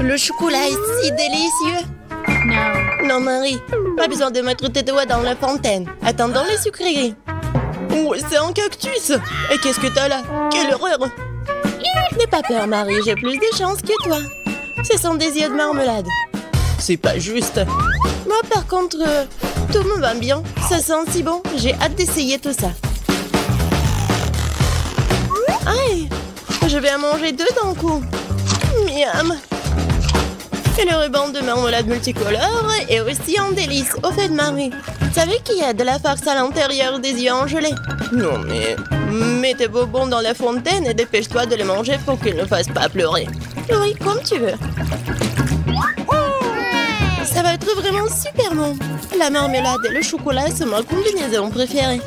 Le chocolat est si délicieux. Non, Marie, pas besoin de mettre tes doigts dans la fontaine. Attendons les sucreries. Oh, c'est un cactus. Et qu'est-ce que t'as là? Quelle horreur! N'aie pas peur, Marie, j'ai plus de chance que toi. Ce sont des yeux de marmelade. C'est pas juste. Moi, par contre, tout me va bien. Ça sent si bon. J'ai hâte d'essayer tout ça. Aïe! Je vais en manger 2 d'un coup. Miam! Et le ruban de marmelade multicolore est aussi un délice. Au fait, Marie, tu savais qu'il y a de la farce à l'intérieur des yeux en gelée? Non, mais... Mets tes bonbons dans la fontaine et dépêche-toi de les manger pour qu'ils ne fassent pas pleurer. Oui, comme tu veux. Ça va être vraiment super bon. La marmelade et le chocolat sont ma combinaison préférée.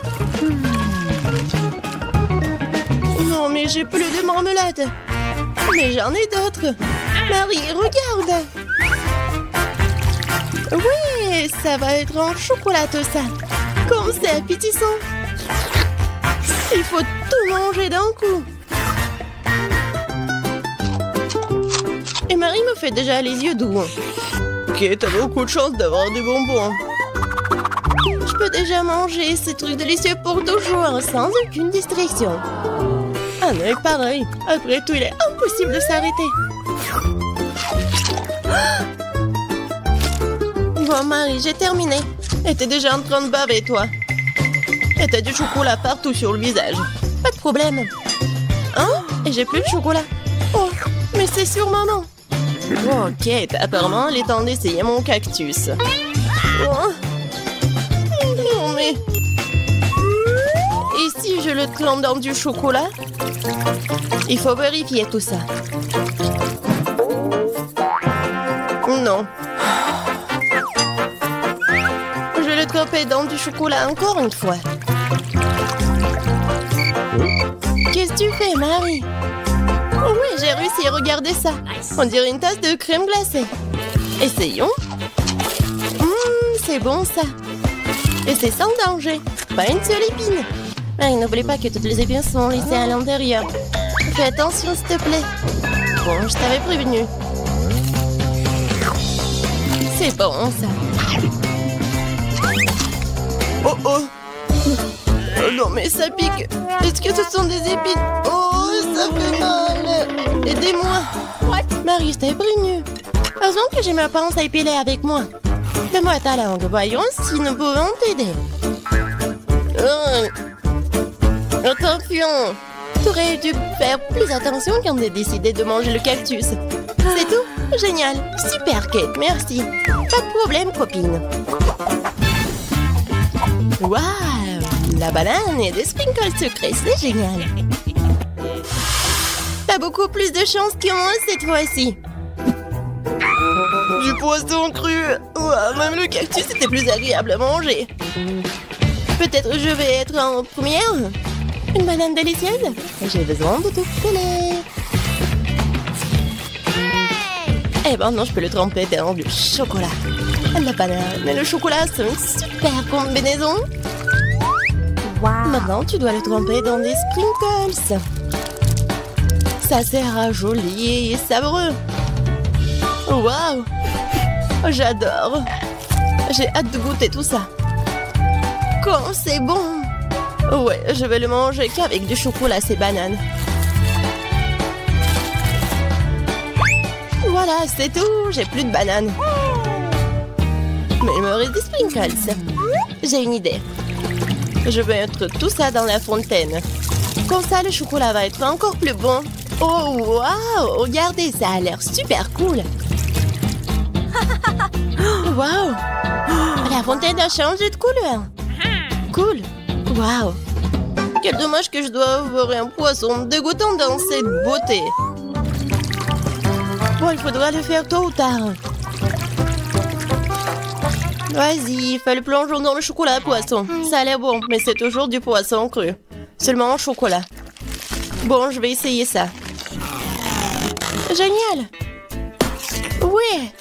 Non, mais j'ai plus de marmelade. Mais j'en ai d'autres. Marie, regarde. Oui, ça va être en chocolat tout ça. Comme c'est appétissant. Il faut tout manger d'un coup. Et Marie me fait déjà les yeux doux. Ok, t'as beaucoup de chance d'avoir des bonbons. Je peux déjà manger ces trucs délicieux pour toujours, sans aucune distraction. Ah mais pareil, après tout, il est impossible de s'arrêter. Bon, Marie, j'ai terminé. Et t'es déjà en train de baver, toi. Et t'as du chocolat partout sur le visage. Pas de problème. Hein? Et j'ai plus de chocolat. Oh, mais c'est sur maman. Ok, apparemment, il est temps d'essayer mon cactus. Oh. Non, mais... Et si je le trempe dans du chocolat? Il faut vérifier tout ça. Non. Je vais le tremper dans du chocolat encore une fois. Qu'est-ce que tu fais, Marie? Oh oui, j'ai réussi, regardez ça. On dirait une tasse de crème glacée. Essayons. C'est bon ça. Et c'est sans danger. Pas une seule épine. Marie, n'oublie pas que toutes les épines sont laissées à l'intérieur. Fais attention, s'il te plaît. Bon, je t'avais prévenu. C'est bon ça. Oh oh. Oh non, mais ça pique. Est-ce que ce sont des épines? Oh, ça fait mal. Aidez-moi. Marie, je t'ai prévenu. Heureusement que j'ai ma pince à épiler avec moi. Donne-moi ta langue. Voyons si nous pouvons t'aider. Attention. Tu aurais dû faire plus attention quand tu as décidé de manger le cactus. C'est tout? Génial. Super, Kate. Merci. Pas de problème, copine. Waouh! La banane et des sprinkles sucrés, c'est génial. T'as beaucoup plus de chance que moi cette fois-ci. Du poisson cru. Ouah, même le cactus était plus agréable à manger. Peut-être je vais être en première. Une banane délicieuse. J'ai besoin de tout coller. Et maintenant, je peux le tremper dans du chocolat. La banane et le chocolat, c'est une super combinaison. Wow. Maintenant, tu dois le tremper dans des sprinkles. Ça sera joli et savoureux. Waouh! J'adore. J'ai hâte de goûter tout ça. Quand c'est bon! Ouais, je vais le manger qu'avec du chocolat, ces bananes. Voilà, c'est tout. J'ai plus de bananes. Mais il me reste des sprinkles. J'ai une idée. Je vais mettre tout ça dans la fontaine. Comme ça, le chocolat va être encore plus bon. Oh, waouh! Regardez, ça a l'air super cool. Waouh! La fontaine a changé de couleur. Cool. Waouh! Quel dommage que je dois avoir un poisson dégoûtant dans cette beauté. Bon, il faudra le faire tôt ou tard. Vas-y, fais le plongeon dans le chocolat, poisson. Ça a l'air bon, mais c'est toujours du poisson cru. Seulement en chocolat. Bon, je vais essayer ça. Génial! Oui!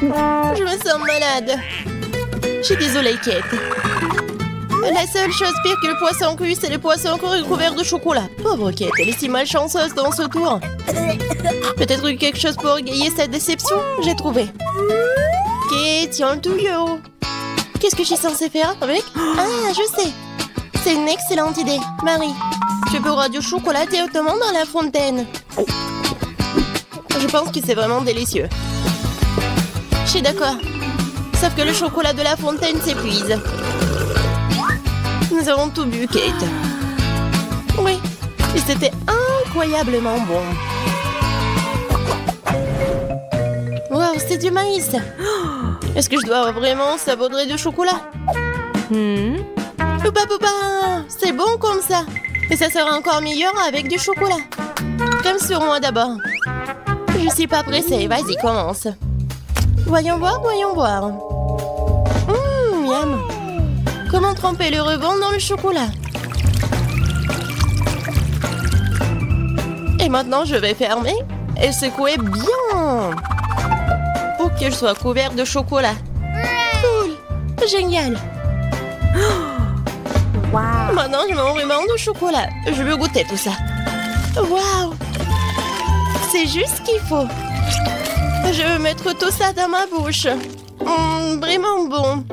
Je me sens malade. Je suis désolée, Kate. La seule chose pire que le poisson cru, c'est le poisson cru recouvert de chocolat. Pauvre Kate, elle est si malchanceuse dans ce tour. Peut-être quelque chose pour égayer cette déception. J'ai trouvé. Kate, tiens le tuyau. Qu'est-ce que je suis censée faire avec? Ah, je sais. C'est une excellente idée. Marie, tu peux du chocolat directement dans la fontaine. Je pense que c'est vraiment délicieux. Je suis d'accord. Sauf que le chocolat de la fontaine s'épuise. Nous avons tout bu, Kate. Oui, et c'était incroyablement bon. Wow, c'est du maïs. Est-ce que je dois vraiment saupoudrer du chocolat? Poupa, poupa, c'est bon comme ça. Et ça sera encore meilleur avec du chocolat. Comme sur moi d'abord. Je suis pas pressée, vas-y, commence. Voyons voir, voyons voir. Miam. Comment tremper le rebond dans le chocolat? Et maintenant, je vais fermer et secouer bien pour que je sois couvert de chocolat. Cool, génial. Wow. Maintenant, je m'en vraiment de chocolat. Je veux goûter tout ça. Waouh, c'est juste ce qu'il faut. Je veux mettre tout ça dans ma bouche. Vraiment bon.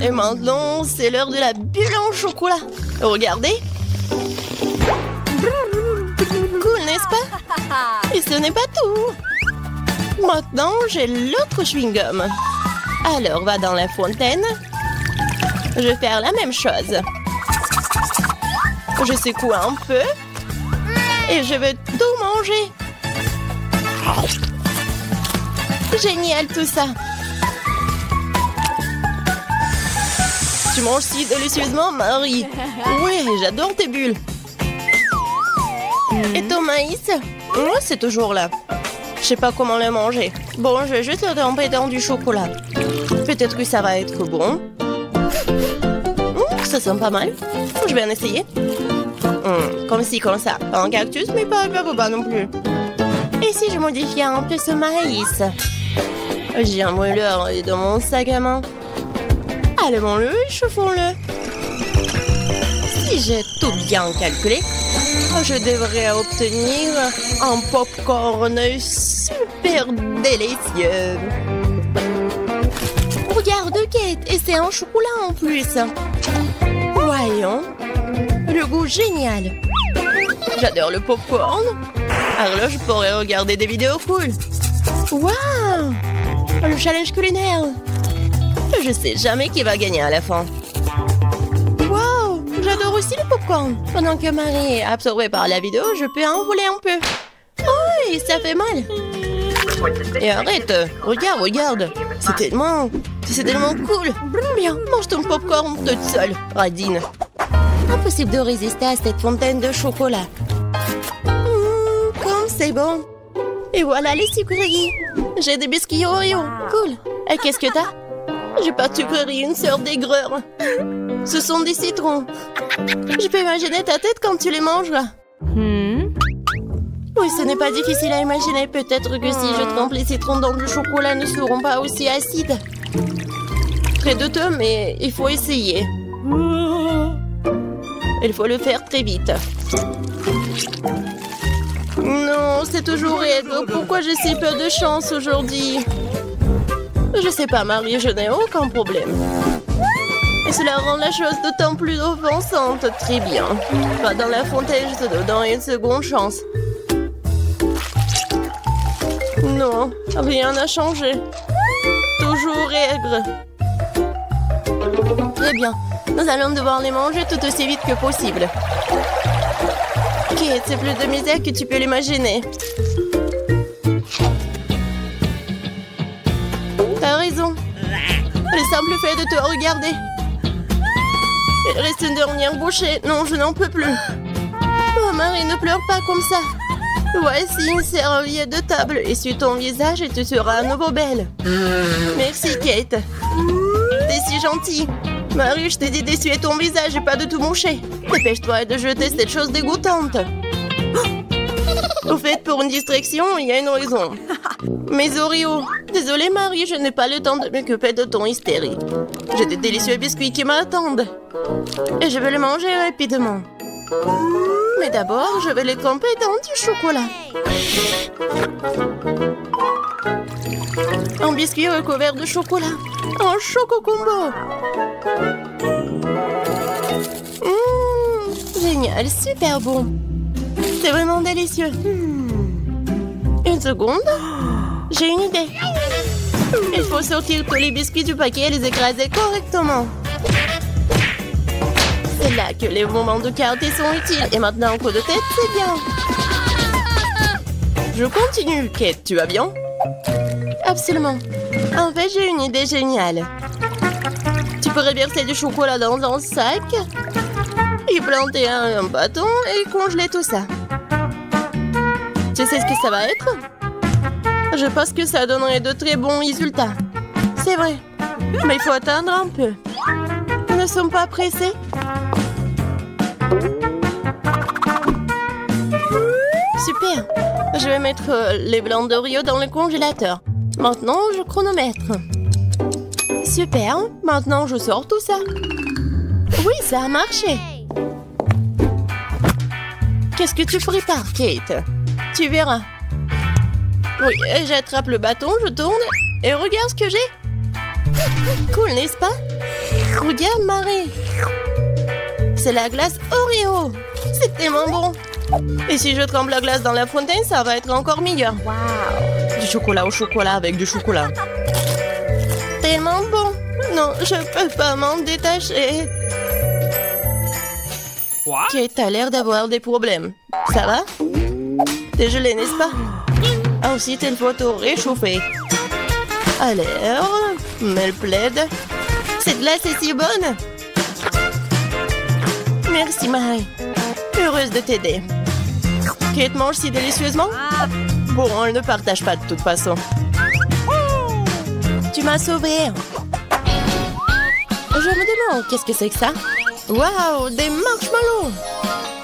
Et maintenant, c'est l'heure de la bulle en chocolat. Regardez. Cool, n'est-ce pas? Et ce n'est pas tout. Maintenant, j'ai l'autre chewing-gum. Alors, va dans la fontaine. Je vais faire la même chose. Je secoue un peu. Et je vais tout manger. Génial tout ça. Tu manges si délicieusement, Marie. Oui, j'adore tes bulles. Et ton maïs? C'est toujours là. Je sais pas comment le manger. Bon, je vais juste le tremper dans du chocolat. Peut-être que ça va être bon. Ça sent pas mal. Je vais en essayer. Comme ci, comme ça. Pas un cactus, mais pas non plus. Et si je modifiais un peu ce maïs? J'ai un mouleur dans mon sac à main. Allumons-le et chauffons-le. Si j'ai tout bien calculé, je devrais obtenir un popcorn super délicieux. Regarde, Kate, et c'est un chocolat en plus. Voyons. Le goût génial. J'adore le popcorn. Alors là, je pourrais regarder des vidéos cool. Waouh! Le challenge culinaire. Je sais jamais qui va gagner à la fin. Waouh! J'adore aussi le popcorn. Pendant que Marie est absorbée par la vidéo, je peux en voler un peu. Oh, ça fait mal. Et arrête. Regarde. C'est tellement cool. Bien, mange ton popcorn toute seule, Radine. Impossible de résister à cette fontaine de chocolat. Comme c'est bon. Et voilà les sucreries. J'ai des biscuits Oreo. Cool. Et qu'est-ce que t'as? J'ai pas de sucrerie, une sœur d'aigreur. Ce sont des citrons. Je peux imaginer ta tête quand tu les mangeras. Oui, ce n'est pas difficile à imaginer. Peut-être que si je trempe les citrons dans du chocolat, ne seront pas aussi acides. Très douteux, mais il faut essayer. Il faut le faire très vite. Non, c'est toujours aigre. Pourquoi j'ai si peu de chance aujourd'hui? Je sais pas, Marie, je n'ai aucun problème. Et cela rend la chose d'autant plus offensante. Très bien. Va dans la fontaine, je te donne une seconde chance. Non, rien n'a changé. Toujours aigre. Très bien. Nous allons devoir les manger tout aussi vite que possible. Kate, c'est plus de misère que tu peux l'imaginer. T'as raison. Le simple fait de te regarder. Il reste une dernière bouchée. Non, je n'en peux plus. Oh, Marie, ne pleure pas comme ça. Voici une serviette de table. Essuie ton visage et tu seras à nouveau belle. Merci, Kate. T'es si gentille. Marie, je t'ai dit d'essuyer ton visage et pas de tout moucher. Dépêche-toi de jeter cette chose dégoûtante. Au fait, pour une distraction, il y a une raison. Mes Oreos. Désolée, Marie, je n'ai pas le temps de m'occuper de ton hystérie. J'ai des délicieux biscuits qui m'attendent. Et je vais les manger rapidement. Mais d'abord, je vais les tremper dans du chocolat. Un biscuit recouvert de chocolat. Un choco combo. Génial, super bon. C'est vraiment délicieux. Une seconde. J'ai une idée. Il faut sortir tous les biscuits du paquet et les écraser correctement. C'est là que les moments de quartier sont utiles. Et maintenant, un coup de tête, c'est bien. Je continue. Kate, tu vas bien? Absolument. En fait, j'ai une idée géniale. Tu pourrais verser du chocolat dans un sac, y planter un bâton et congeler tout ça. Tu sais ce que ça va être? Je pense que ça donnerait de très bons résultats. C'est vrai. Mais il faut attendre un peu. Nous ne sommes pas pressés. Super. Je vais mettre les blancs d'Oreo dans le congélateur. Maintenant, je chronomètre. Super. Maintenant, je sors tout ça. Oui, ça a marché. Qu'est-ce que tu prépares, Kate? Tu verras. Oui, j'attrape le bâton, je tourne et regarde ce que j'ai. Cool, n'est-ce pas? Regarde, Marie. C'est la glace Oreo. C'est tellement bon. Et si je trempe la glace dans la fontaine, ça va être encore meilleur. Wow. Du chocolat au chocolat avec du chocolat. Tellement bon. Non, je peux pas m'en détacher. Kate a l'air d'avoir des problèmes. Ça va? T'es gelé, n'est-ce pas? Ensuite, il faut tout réchauffer. Alors, mets le plaid. Cette glace est si bonne. Merci, Marie. Heureuse de t'aider. Kate mange si délicieusement. Bon, on ne partage pas de toute façon. Tu m'as sauvée. Je me demande, qu'est-ce que c'est que ça? Waouh, des marshmallows.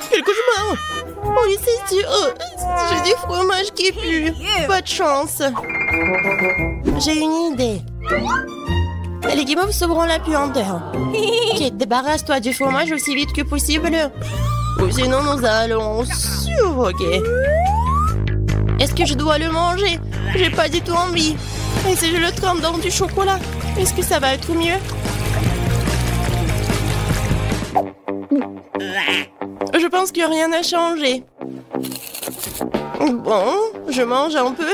Quel cauchemar. Oui, c'est sûr. J'ai du fromage qui pue. Pas de chance. J'ai une idée. Les guimauves sauveront la puanteur. Kate, débarrasse-toi du fromage aussi vite que possible. Ou sinon, nous allons suffoquer. Est-ce que je dois le manger? J'ai pas du tout envie. Et si je le trempe dans du chocolat, est-ce que ça va être mieux? Je pense que rien n'a changé. Bon, je mange un peu.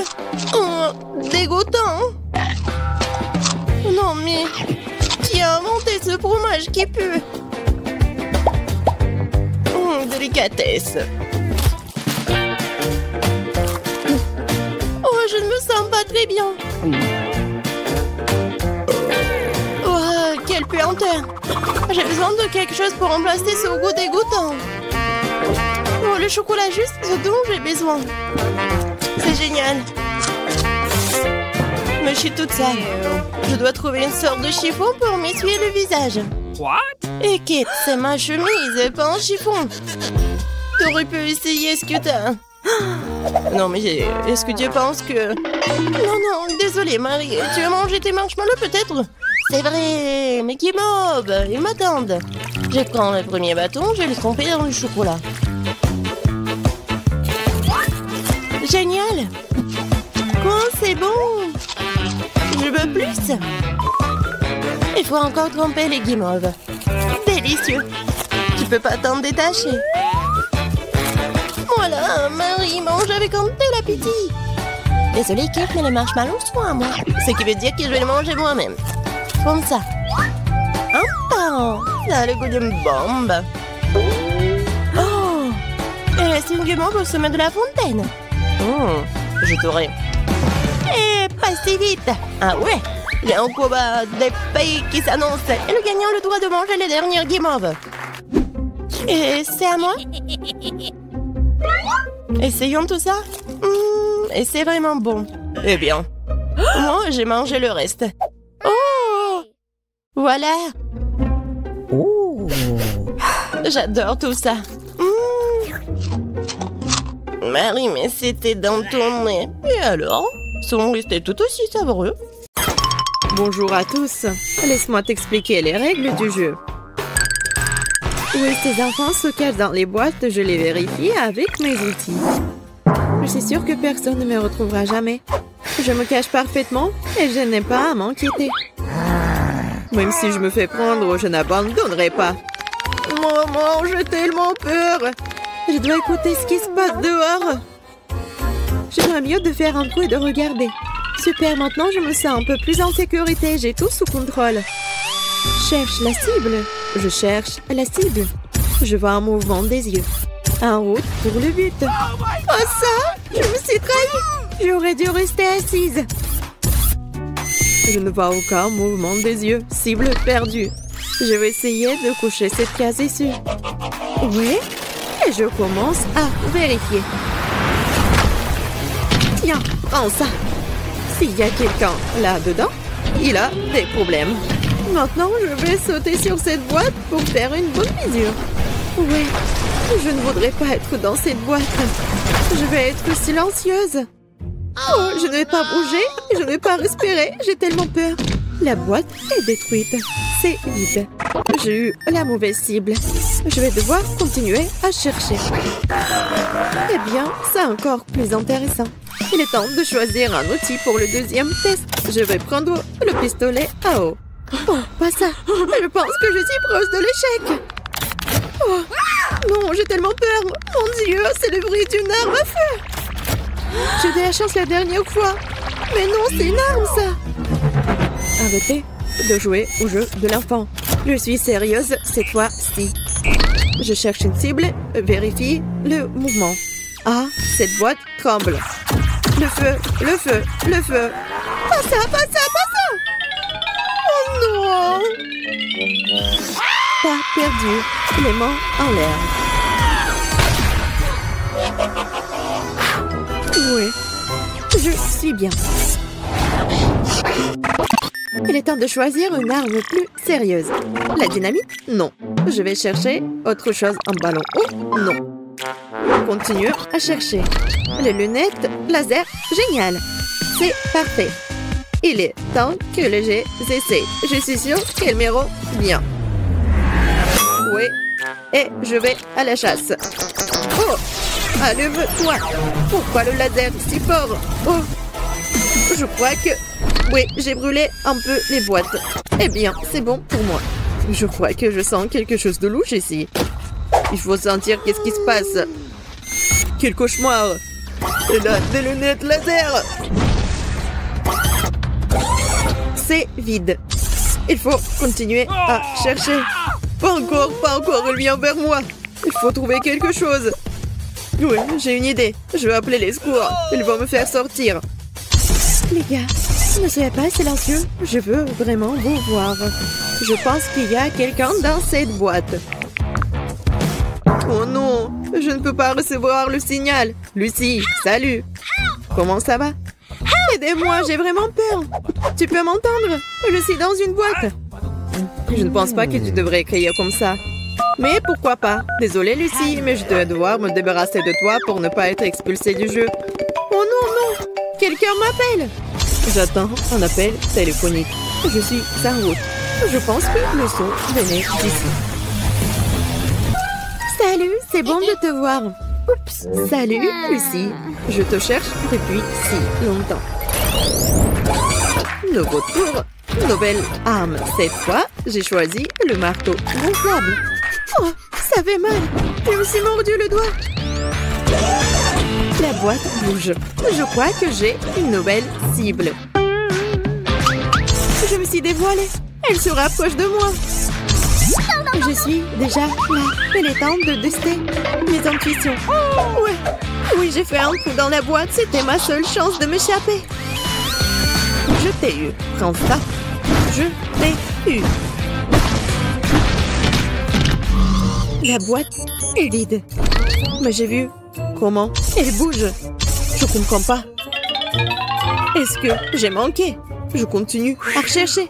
Oh, dégoûtant. Non mais, qui a inventé ce fromage qui pue? Délicatesse. Oh, je ne me sens pas très bien. Oh, quelle puanteur. J'ai besoin de quelque chose pour remplacer ce goût dégoûtant. Oh, le chocolat juste ce dont j'ai besoin. C'est génial. Mais je suis toute sale. Je dois trouver une sorte de chiffon pour m'essuyer le visage. What? Et Kate, c'est ma chemise, pas un chiffon. T'aurais pu essayer ce que t'as. Non, mais est-ce que tu penses que... Non, désolée, Marie. Tu as mangé tes marshmallows, peut-être? C'est vrai, mais qui mob, ils m'attendent. Je prends le premier bâton, je vais le tremper dans le chocolat. Génial. Quoi, c'est bon. Je veux plus. Il faut encore tremper les guimauves. Délicieux. Tu peux pas t'en détacher. Voilà, Marie mange avec un tel appétit. Désolée, Kate, mais les marshmallows sont à moi. Ce qui veut dire que je vais les manger moi-même. Comme ça. Un par un. Ça a le goût d'une bombe. Oh! Il reste une guimauve au sommet de la fontaine. Je t'aurai. Et pas si vite. Ah ouais? Il y a un combat des pays qui s'annonce. Et le gagnant a le droit de manger les dernières guimauves. Et c'est à moi? Essayons tout ça. Et c'est vraiment bon. Eh bien, moi, j'ai mangé le reste. Oh! Voilà. Oh! J'adore tout ça. Marie, mais c'était dans ton nez. Et alors? Sont restés tout aussi savoureux. Bonjour à tous. Laisse-moi t'expliquer les règles du jeu. Où ces enfants se cachent dans les boîtes, je les vérifie avec mes outils. Je suis sûre que personne ne me retrouvera jamais. Je me cache parfaitement et je n'ai pas à m'inquiéter. Même si je me fais prendre, je n'abandonnerai pas. Maman, j'ai tellement peur. Je dois écouter ce qui se passe dehors. J'aimerais mieux de faire un trou et de regarder. Super, maintenant je me sens un peu plus en sécurité. J'ai tout sous contrôle. Cherche la cible. Je cherche la cible. Je vois un mouvement des yeux. En route pour le but. Oh ça! Je me suis trahie! J'aurais dû rester assise. Je ne vois aucun mouvement des yeux. Cible perdue. Je vais essayer de coucher cette case ici. Oui? Et je commence à vérifier. Tiens, prends ça. S'il y a quelqu'un là-dedans, il a des problèmes. Maintenant, je vais sauter sur cette boîte pour faire une bonne mesure. Oui, je ne voudrais pas être dans cette boîte. Je vais être silencieuse. Oh, je ne vais pas bouger, je ne vais pas respirer, j'ai tellement peur. La boîte est détruite. C'est vide. J'ai eu la mauvaise cible. Je vais devoir continuer à chercher. Eh bien, c'est encore plus intéressant. Il est temps de choisir un outil pour le deuxième test. Je vais prendre le pistolet à eau. Oh, pas ça. Je pense que je suis proche de l'échec. Oh, non, j'ai tellement peur. Mon Dieu, c'est le bruit d'une arme à feu. J'ai eu de la chance la dernière fois. Mais non, c'est une arme, ça. Arrêtez de jouer au jeu de l'enfant. Je suis sérieuse cette fois-ci. Je cherche une cible, vérifie le mouvement. Ah, cette boîte tremble. Le feu, le feu, le feu. Pas ça, pas ça, pas ça. Oh non. Pas perdu. Les mains en l'air. Oui, je suis bien. Il est temps de choisir une arme plus sérieuse. La dynamite? Non. Je vais chercher autre chose. Un ballon haut? Non. Continue à chercher. Les lunettes laser? Génial. C'est parfait. Il est temps que le jet cesse. Je suis sûre qu'elles m'iront bien. Oui. Et je vais à la chasse. Oh! Allume-toi. Pourquoi le laser si fort? Oh! Je crois que... Oui, j'ai brûlé un peu les boîtes. Eh bien, c'est bon pour moi. Je crois que je sens quelque chose de louche ici. Il faut sentir qu'est-ce qui se passe. Quel cauchemar! Et là, des lunettes laser! C'est vide. Il faut continuer à chercher. Pas encore, il vient vers moi. Il faut trouver quelque chose. Oui, j'ai une idée. Je vais appeler les secours. Ils vont me faire sortir. Les gars, ne soyez pas silencieux. Je veux vraiment vous voir. Je pense qu'il y a quelqu'un dans cette boîte. Oh non, je ne peux pas recevoir le signal. Lucie, salut. Comment ça va? Aidez-moi, j'ai vraiment peur. Tu peux m'entendre? Je suis dans une boîte. Je ne pense pas que tu devrais crier comme ça. Mais pourquoi pas? Désolée Lucie, mais je dois devoir me débarrasser de toi pour ne pas être expulsée du jeu. Oh non, non! Quelqu'un m'appelle! J'attends un appel téléphonique. Je suis en route. Je pense que le son venait d'ici. Salut, c'est bon de te voir. Oups, salut Lucie. Je te cherche depuis si longtemps. Nouveau tour, nouvelle arme. Cette fois, j'ai choisi le marteau gonflable. Oh, ça fait mal. Je me suis mordu le doigt. La boîte bouge. Je crois que j'ai une nouvelle cible. Je me suis dévoilée. Elle se rapproche de moi. Je suis déjà là. Il est temps de tester mes intuitions. Ouais. Oui, j'ai fait un trou dans la boîte. C'était ma seule chance de m'échapper. Je t'ai eu. Prends ça. Je t'ai eu. La boîte est vide. Mais j'ai vu comment elle bouge. Je comprends pas. Est-ce que j'ai manqué? Je continue à rechercher.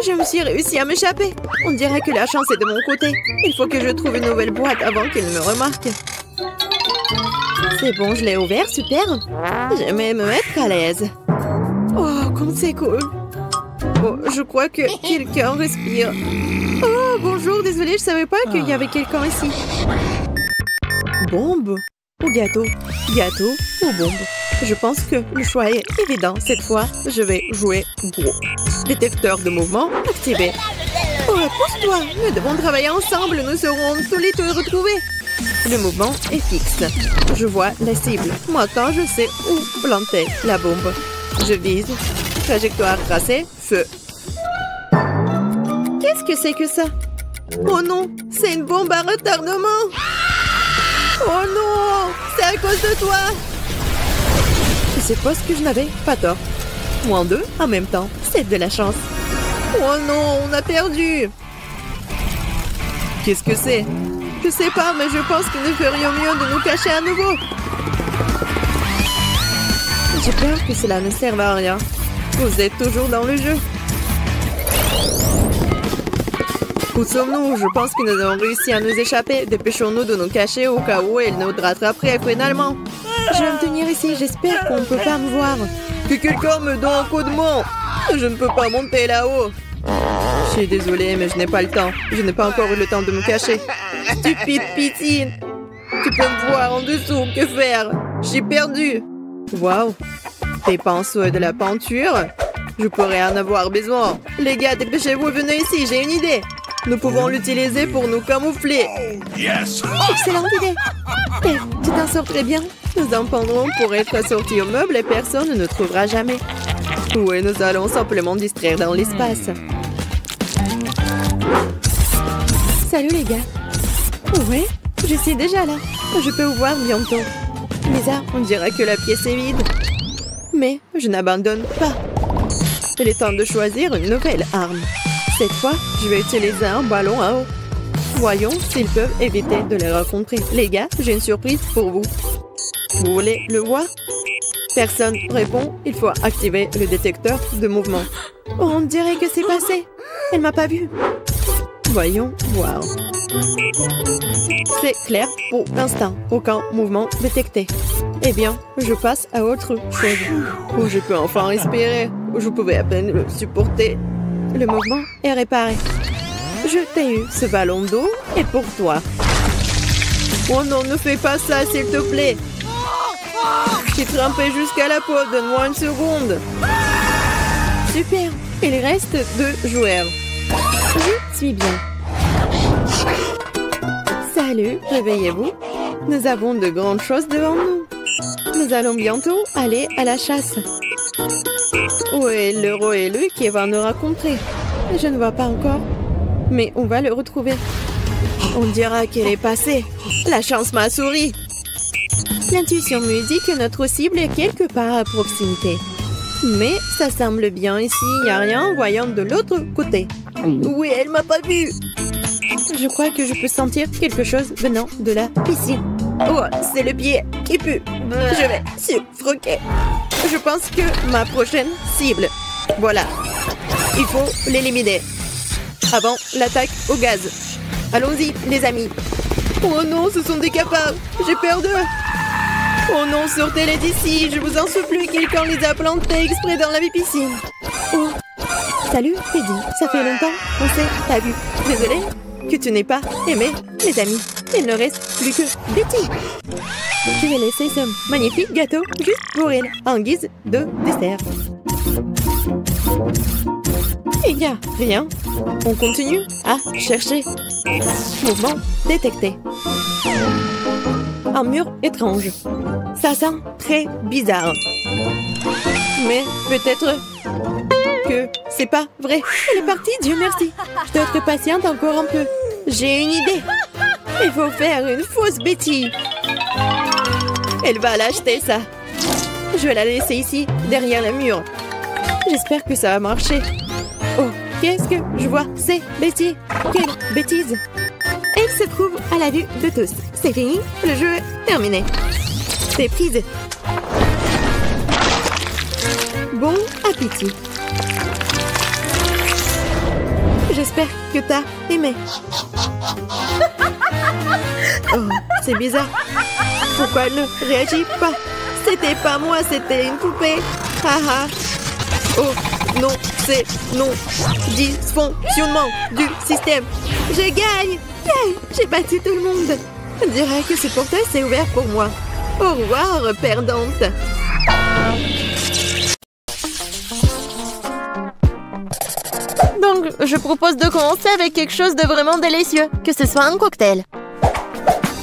Je me suis réussi à m'échapper. On dirait que la chance est de mon côté. Il faut que je trouve une nouvelle boîte avant qu'elle ne me remarque. C'est bon, je l'ai ouvert, super. J'aimais me mettre à l'aise. Oh, comme c'est cool. Oh, je crois que quelqu'un respire. Oh, bonjour, désolée, je savais pas qu'il y avait quelqu'un ici. Bombe ou gâteau? Gâteau ou bombe? Je pense que le choix est évident. Cette fois, je vais jouer gros. Détecteur de mouvement activé. Oh, pousse-toi! Nous devons travailler ensemble. Nous serons solides de retrouver. Le mouvement est fixe. Je vois la cible. Maintenant, je sais où planter la bombe. Je vise. Trajectoire tracée. Feu. Qu'est-ce que c'est que ça? Oh non! C'est une bombe à retardement! Oh non! C'est à cause de toi! Je suppose que je n'avais pas tort. Moins 2 en même temps. C'est de la chance. Oh non, on a perdu! Qu'est-ce que c'est? Je sais pas, mais je pense que nous ferions mieux de nous cacher à nouveau. J'ai peur que cela ne serve à rien. Vous êtes toujours dans le jeu. Où sommes-nous? Je pense que nous avons réussi à nous échapper. Dépêchons-nous de nous cacher au cas où elle nous rattraperait finalement. Je vais me tenir ici. J'espère qu'on ne peut pas me voir. Que quelqu'un me donne un coup de main. Je ne peux pas monter là-haut. Je suis désolée, mais je n'ai pas le temps. Je n'ai pas encore eu le temps de me cacher. Stupide Pitty. Tu peux me voir en dessous. Que faire? J'ai perdu. Waouh. Des pinceaux et de la peinture? Je pourrais en avoir besoin. Les gars, dépêchez-vous, venez ici. J'ai une idée. Nous pouvons l'utiliser pour nous camoufler. Excellente idée. Et tu t'en sors très bien. Nous en prendrons pour être sortis au meuble et personne ne nous trouvera jamais. Oui, nous allons simplement distraire dans l'espace. Salut les gars. Oui, je suis déjà là. Je peux vous voir bientôt. Bizarre, on dirait que la pièce est vide. Mais je n'abandonne pas. Il est temps de choisir une nouvelle arme. Cette fois, je vais utiliser un ballon à eau. Voyons s'ils peuvent éviter de les rencontrer. Les gars, j'ai une surprise pour vous. Vous voulez le voir? Personne répond. Il faut activer le détecteur de mouvement. Oh, on dirait que c'est passé. Elle m'a pas vu. Voyons voir. C'est clair pour l'instant. Aucun mouvement détecté. Eh bien, je passe à autre chose. Où je peux enfin respirer. Où je pouvais à peine le supporter. Le mouvement est réparé. Je t'ai eu ce ballon d'eau et pour toi. Oh non, ne fais pas ça, s'il te plaît. Je suis trempée jusqu'à la peau. Donne-moi une seconde. Super. Il reste 2 joueurs. Je suis bien. Salut, réveillez-vous. Nous avons de grandes choses devant nous. Nous allons bientôt aller à la chasse. Où est l'euro élu qui va nous rencontrer? Je ne vois pas encore. Mais on va le retrouver. On dira qu'elle est passée. La chance m'a souri. L'intuition me dit que notre cible est quelque part à proximité. Mais ça semble bien ici. Il n'y a rien. Voyons de l'autre côté. Oui, elle m'a pas vu. Je crois que je peux sentir quelque chose venant de la piscine. Oh, c'est le pied qui pue. Je vais suffoquer. Je pense que ma prochaine cible. Voilà. Il faut l'éliminer. Avant l'attaque au gaz. Allons-y, les amis. Oh non, ce sont des cafards. J'ai peur d'eux. Oh non, sortez-les d'ici. Je vous en supplie, quelqu'un les a plantés exprès dans la piscine. Oh. Salut, Teddy. Ça fait longtemps qu'on s'est pas vu. Désolée que tu n'aies pas aimé les amis. Il ne reste plus que Betty. Je vais laisser ce magnifique gâteau juste pour elle, en guise de dessert. Il n'y a rien. On continue à chercher. Mouvement détecté. Un mur étrange. Ça sent très bizarre. Mais peut-être que c'est pas vrai. Elle est partie, Dieu merci. Je dois être patiente encore un peu. J'ai une idée. Il faut faire une fausse Betty. Elle va l'acheter, ça. Je vais la laisser ici, derrière le mur. J'espère que ça va marcher. Oh, qu'est-ce que je vois? C'est Betty. Quelle bêtise. Elle se trouve à la vue de tous. C'est fini, le jeu est terminé. C'est prise. Bon appétit. J'espère que t'as aimé. Oh, c'est bizarre. Pourquoi elle ne réagit pas? C'était pas moi, c'était une poupée. Haha. Oh non, c'est non. Dysfonctionnement du système. Je gagne. Yay, j'ai battu tout le monde. On dirait que ce portail s'est ouvert pour moi. Au revoir, perdante. Donc, je propose de commencer avec quelque chose de vraiment délicieux. Que ce soit un cocktail.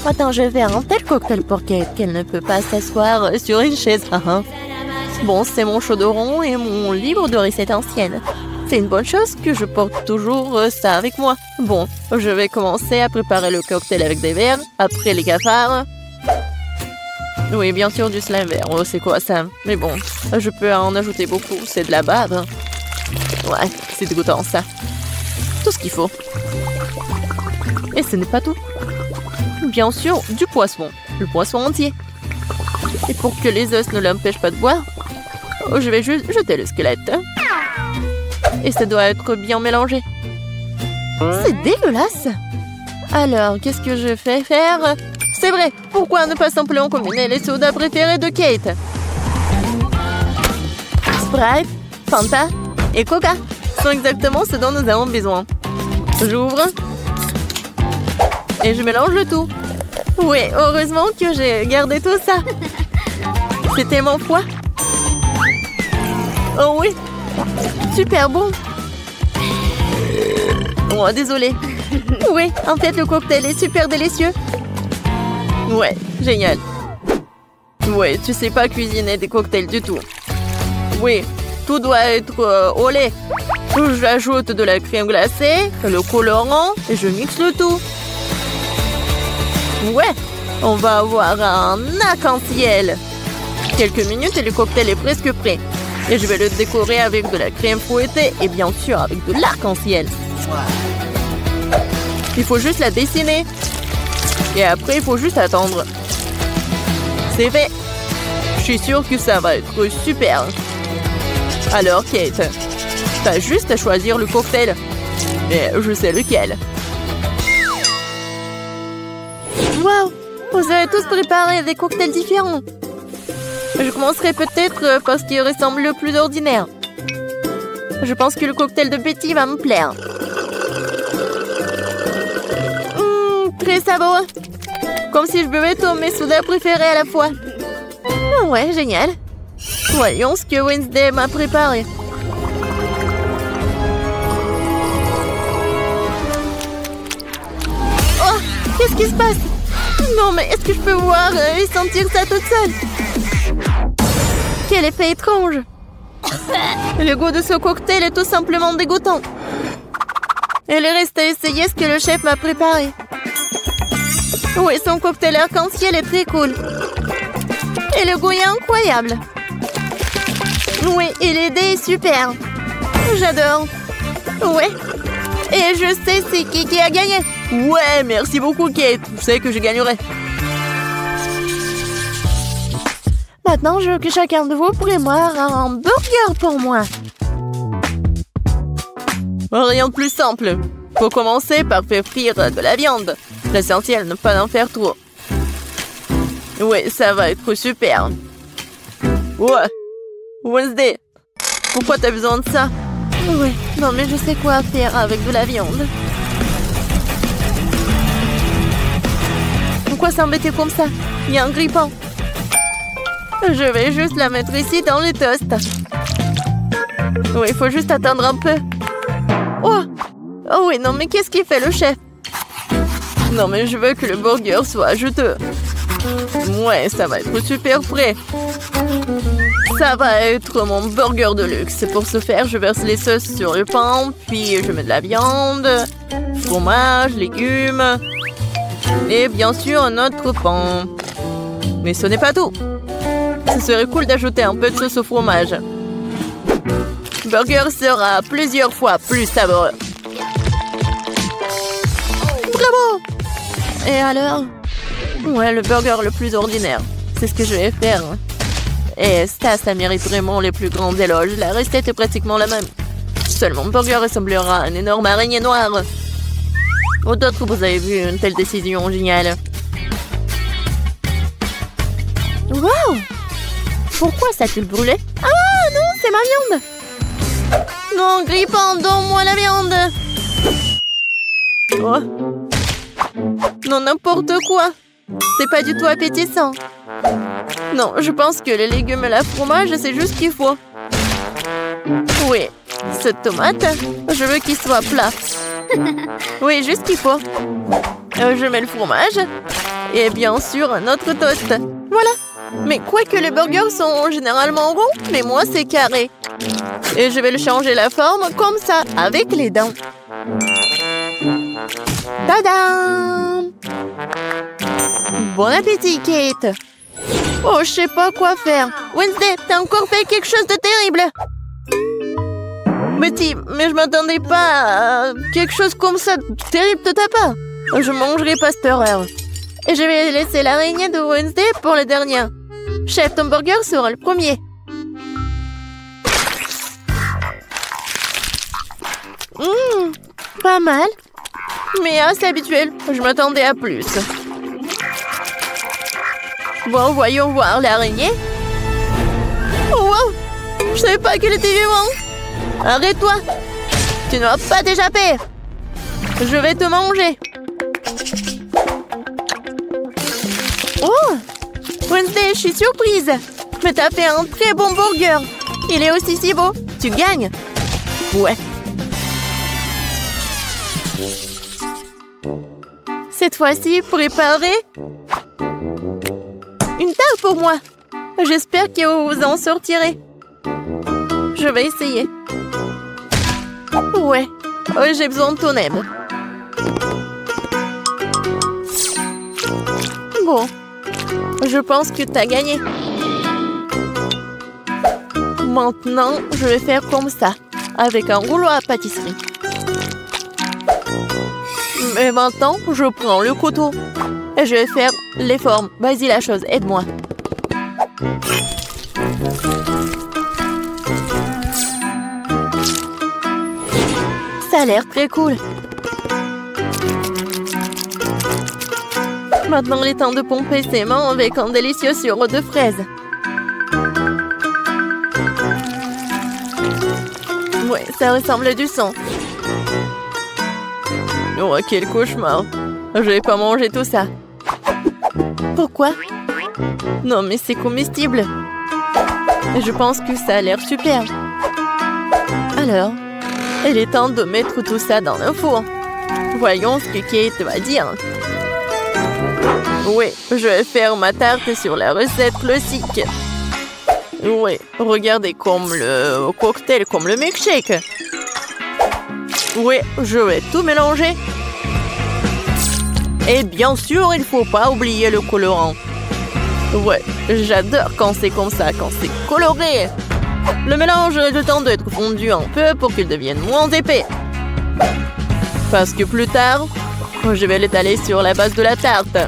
Attends, je vais faire un tel cocktail pour Kate qu'elle ne peut pas s'asseoir sur une chaise. Bon, c'est mon chaudron et mon livre de recettes anciennes. C'est une bonne chose que je porte toujours ça avec moi. Bon, je vais commencer à préparer le cocktail avec des verres, après les cafards. Oui, bien sûr, du slime vert. Oh, c'est quoi ça? Mais bon, je peux en ajouter beaucoup. C'est de la bave. Ouais, c'est dégoûtant ça. Tout ce qu'il faut. Et ce n'est pas tout. Bien sûr, du poisson. Le poisson entier. Et pour que les os ne l'empêchent pas de boire, je vais juste jeter le squelette. Et ça doit être bien mélangé. C'est dégueulasse. Alors, qu'est-ce que je fais faire? C'est vrai, pourquoi ne pas simplement combiner les sodas préférés de Kate? Sprite, Fanta et Coca sont exactement ce dont nous avons besoin. J'ouvre. Et je mélange le tout. Oui, heureusement que j'ai gardé tout ça. C'est tellement froid. Oh oui. Super bon. Oh, désolé. Oui, en fait, le cocktail est super délicieux. Ouais, génial. Ouais, tu sais pas cuisiner des cocktails du tout. Oui, tout doit être au lait. J'ajoute de la crème glacée, le colorant et je mixe le tout. Ouais, on va avoir un arc-en-ciel. Quelques minutes et le cocktail est presque prêt. Et je vais le décorer avec de la crème fouettée et bien sûr avec de l'arc-en-ciel. Il faut juste la dessiner. Et après, il faut juste attendre. C'est fait. Je suis sûre que ça va être super. Alors, Kate, t'as juste à choisir le cocktail. Et je sais lequel. Waouh! Vous avez tous préparé des cocktails différents. Je commencerai peut-être par ce qui ressemble le plus ordinaire. Je pense que le cocktail de Betty va me plaire. Très savoureux. Comme si je buvais tous mes sodas préférés à la fois. Ouais, génial. Voyons ce que Wednesday m'a préparé. Oh, qu'est-ce qui se passe? Non, mais est-ce que je peux voir et sentir ça toute seule? Quel effet étrange. Le goût de ce cocktail est tout simplement dégoûtant. Il reste à essayer ce que le chef m'a préparé. Oui, son cocktail arc-en-ciel est très cool. Et le goût est incroyable. Oui, et l'idée est super. J'adore. Ouais. Et je sais c'est qui a gagné. Ouais, merci beaucoup Kate. Je sais que je gagnerai. Maintenant, je veux que chacun de vous prépare un burger pour moi. Rien de plus simple. Faut commencer par faire frire de la viande. L'essentiel, ne pas en faire trop. Ouais, ça va être super. Ouais. Wednesday, pourquoi t'as besoin de ça? Ouais, non mais je sais quoi faire avec de la viande. Pourquoi s'embêter comme ça? Il y a un grille-pain. Je vais juste la mettre ici dans le toast. Oui, il faut juste attendre un peu. Oh! Oh oui, non mais qu'est-ce qu'il fait le chef? Non mais je veux que le burger soit juteux. Ouais, ça va être super frais. Ça va être mon burger de luxe. Pour ce faire, je verse les sauces sur le pain, puis je mets de la viande, fromage, légumes et bien sûr un autre pain. Mais ce n'est pas tout. Ce serait cool d'ajouter un peu de sauce au fromage. Le burger sera plusieurs fois plus savoureux. Bravo! Et alors? Ouais, le burger le plus ordinaire. C'est ce que je vais faire. Et ça mérite vraiment les plus grands éloges. La recette est pratiquement la même. Seulement, mon burger ressemblera à une énorme araignée noire. Ou d'autres, vous avez vu une telle décision géniale. Wow! Pourquoi ça tu le brûlé? Ah non, c'est ma viande! Non, Grippin, donne-moi la viande! Oh. Non, n'importe quoi! C'est pas du tout appétissant! Non, je pense que les légumes et la fromage, c'est juste ce qu'il faut. Oui, cette tomate, je veux qu'il soit plat. Oui, juste ce qu'il faut. Je mets le fromage. Et bien sûr, un autre toast. Voilà. Mais quoique les burgers sont généralement ronds, mais moi, c'est carré. Et je vais le changer la forme comme ça, avec les dents. Tadam! Bon appétit, Kate! Oh, je sais pas quoi faire. Wednesday, t'as encore fait quelque chose de terrible. Betty, mais je m'attendais pas à quelque chose comme ça terrible de ta part. Je mangerai pas cette horreur. Et je vais laisser l'araignée de Wednesday pour le dernier. Chef, ton burger sera le premier. Pas mal. Mais assez habituel. Je m'attendais à plus. Bon, voyons voir l'araignée. Oh, wow! Je savais pas qu'elle était vivante. Arrête-toi. Tu ne vas pas t'échapper. Je vais te manger. Oh! Wednesday, je suis surprise. Mais t'as fait un très bon burger. Il est aussi si beau. Tu gagnes. Ouais. Cette fois-ci, préparez une tarte pour moi. J'espère que vous vous en sortirez. Je vais essayer. Ouais, j'ai besoin de ton aide. Bon, je pense que t'as gagné. Maintenant, je vais faire comme ça, avec un rouleau à pâtisserie. Mais maintenant, je prends le couteau et je vais faire les formes. Vas-y la chose, aide-moi. Ça a l'air très cool. Maintenant, il est temps de pomper ses mains avec un délicieux sirop de fraises. Ouais, ça ressemble à du sang. Oh, quel cauchemar. Je vais pas manger tout ça. Pourquoi? Non, mais c'est comestible. Je pense que ça a l'air super. Alors, il est temps de mettre tout ça dans un four. Voyons ce que Kate va dire. Oui, je vais faire ma tarte sur la recette classique. Oui, regardez comme le cocktail, comme le milkshake. Oui, je vais tout mélanger. Et bien sûr, il ne faut pas oublier le colorant. Ouais, j'adore quand c'est comme ça, quand c'est coloré. Le mélange a le temps d'être fondu un peu pour qu'il devienne moins épais. Parce que plus tard, je vais l'étaler sur la base de la tarte.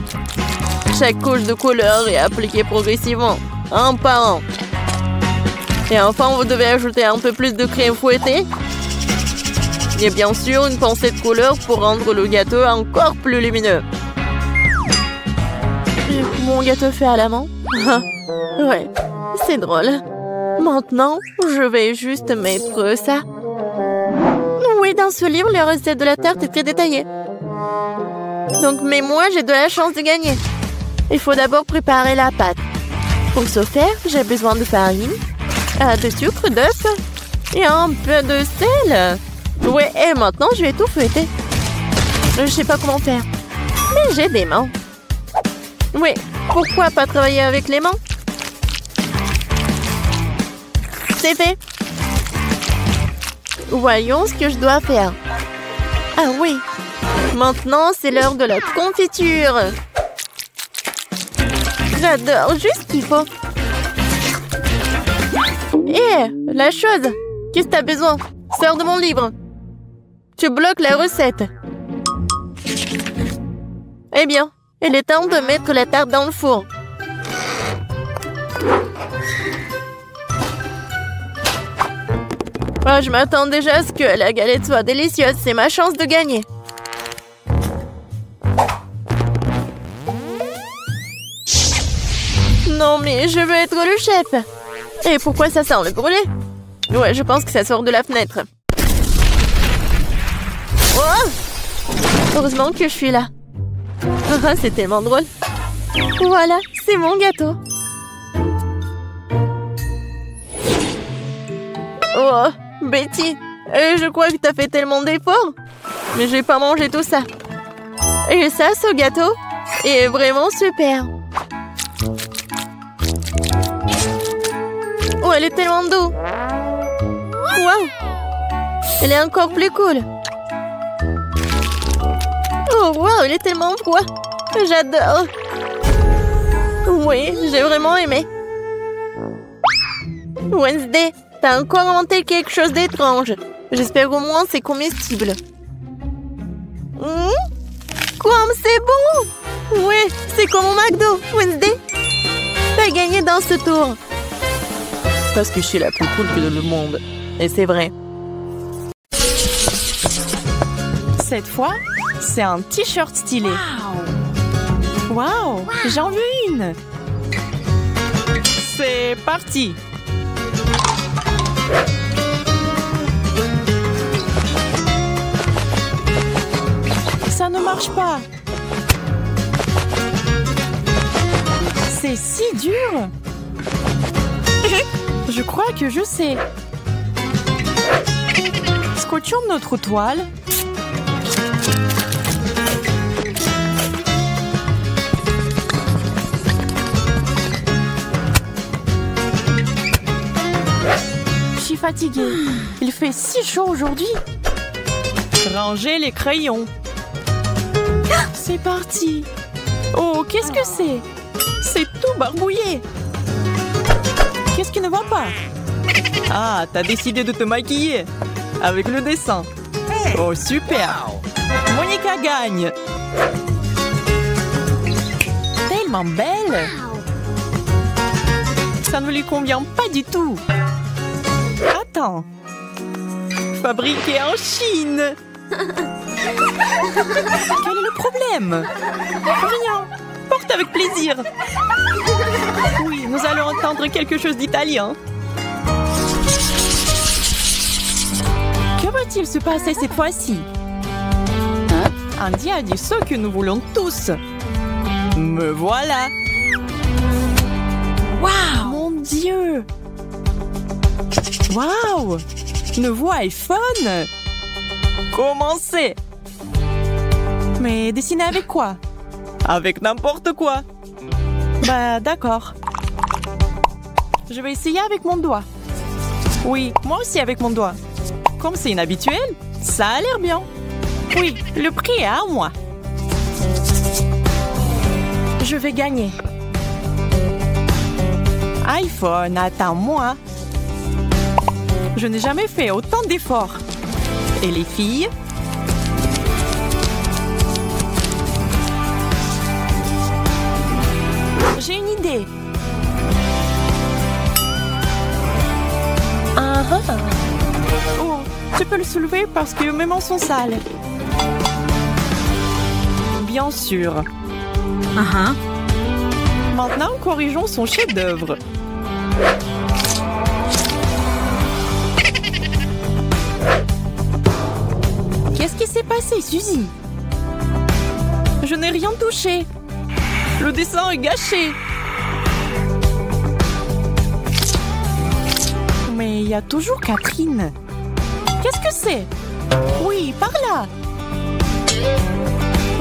Chaque couche de couleur est appliquée progressivement, un par un. Et enfin, vous devez ajouter un peu plus de crème fouettée. Et bien sûr, une pincée de couleur pour rendre le gâteau encore plus lumineux. Mon gâteau fait à la main. Ouais, c'est drôle. Maintenant, je vais juste mettre ça. Oui, dans ce livre, la recette de la tarte est très détaillée. Donc, mais moi, j'ai de la chance de gagner. Il faut d'abord préparer la pâte. Pour ce faire, j'ai besoin de farine, de sucre, d'œufs et un peu de sel. Ouais, et maintenant, je vais tout fouetter. Je sais pas comment faire, mais j'ai des mains. Oui, pourquoi pas travailler avec les mains? C'est fait. Voyons ce que je dois faire. Ah oui, maintenant, c'est l'heure de la confiture. J'adore, juste ce qu'il faut. La chose, qu'est-ce que t'as besoin? Sors de mon livre. Tu bloques la recette. Eh bien, il est temps de mettre la tarte dans le four. Oh, je m'attends déjà à ce que la galette soit délicieuse. C'est ma chance de gagner. non, mais je veux être le chef. Et pourquoi ça sent le brûlé? Ouais, je pense que ça sort de la fenêtre. Oh! Heureusement que je suis là. C'est tellement drôle. Voilà, c'est mon gâteau. Oh, Betty, je crois que t'as fait tellement d'efforts. Mais je vais pas manger tout ça. Et ça, ce gâteau est vraiment super. Oh, elle est tellement douce. Waouh! Elle est encore plus cool. Oh, waouh, elle est tellement froid. J'adore. Oui, j'ai vraiment aimé. Wednesday, t'as encore inventé quelque chose d'étrange. J'espère au moins c'est comestible. Comme c'est bon! Oui, c'est comme au McDo, Wednesday. T'as gagné dans ce tour. Parce que je suis la plus cool que le monde. Et c'est vrai. Cette fois, c'est un t-shirt stylé. Waouh! J'en veux une! C'est parti! Ça ne marche pas! C'est si dur! Je crois que je sais. Scotchons notre toile. Je suis fatiguée. Il fait si chaud aujourd'hui. Rangez les crayons. C'est parti. Oh, qu'est-ce que c'est? C'est tout barbouillé. Qu'est-ce qui ne va pas? Ah, t'as décidé de te maquiller avec le dessin. Oh, super. Monica gagne. Tellement belle. Ça ne lui convient pas du tout. Attends. Fabriqué en Chine. Quel est le problème? Rien. Porte avec plaisir. Oui, nous allons entendre quelque chose d'italien. Que va-t-il se passer cette fois-ci? Andy a dit ce que nous voulons tous. Me voilà. Waouh! Mon Dieu! Waouh! Une voix iPhone! Commencez! Mais dessiner avec quoi? Avec n'importe quoi. Bah, d'accord. Je vais essayer avec mon doigt. Oui, moi aussi avec mon doigt. Comme c'est inhabituel, ça a l'air bien. Oui, le prix est à moi. Je vais gagner. iPhone, attends-moi. Je n'ai jamais fait autant d'efforts. Et les filles? J'ai une idée. Oh, tu peux le soulever parce que mes mains sont sales. Bien sûr. Maintenant, corrigeons son chef-d'œuvre. Qu'est-ce qui s'est passé, Suzy? Je n'ai rien touché. Le dessin est gâché. Mais il y a toujours Catherine. Qu'est-ce que c'est? Oui, par là.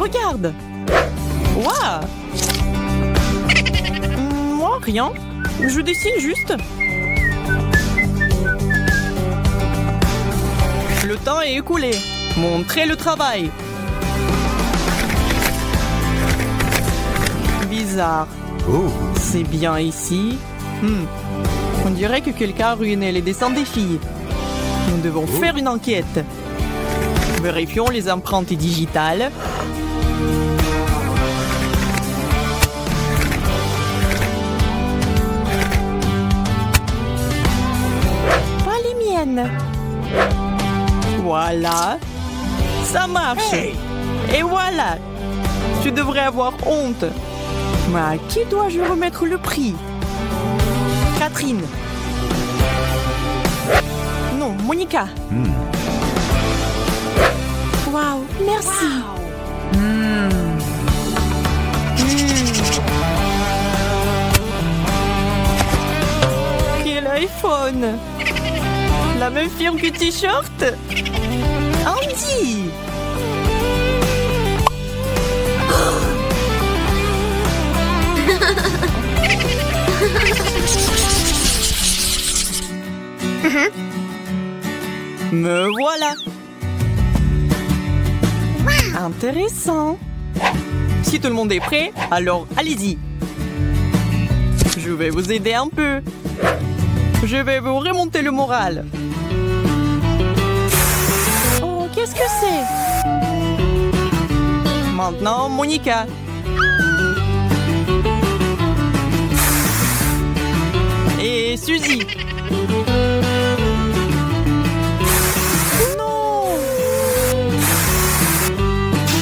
Regarde. Waouh. Moi, rien. Je dessine juste. Le temps est écoulé. Montrez le travail. Bizarre. Oh. C'est bien ici. On dirait que quelqu'un a ruiné les dessins des filles. Nous devons faire une enquête. Vérifions les empreintes digitales. Pas les miennes. Voilà. Ça marche. Hey. Et voilà. Tu devrais avoir honte. Mais à qui dois-je remettre le prix? Catherine. Non, Monica. Waouh, merci. Quel iPhone. La même firme que t-shirt. Andy. Me voilà. Intéressant. Si tout le monde est prêt, alors allez-y. Je vais vous aider un peu. Je vais vous remonter le moral. Oh, qu'est-ce que c'est? Maintenant, Monica. Et Suzy. Non!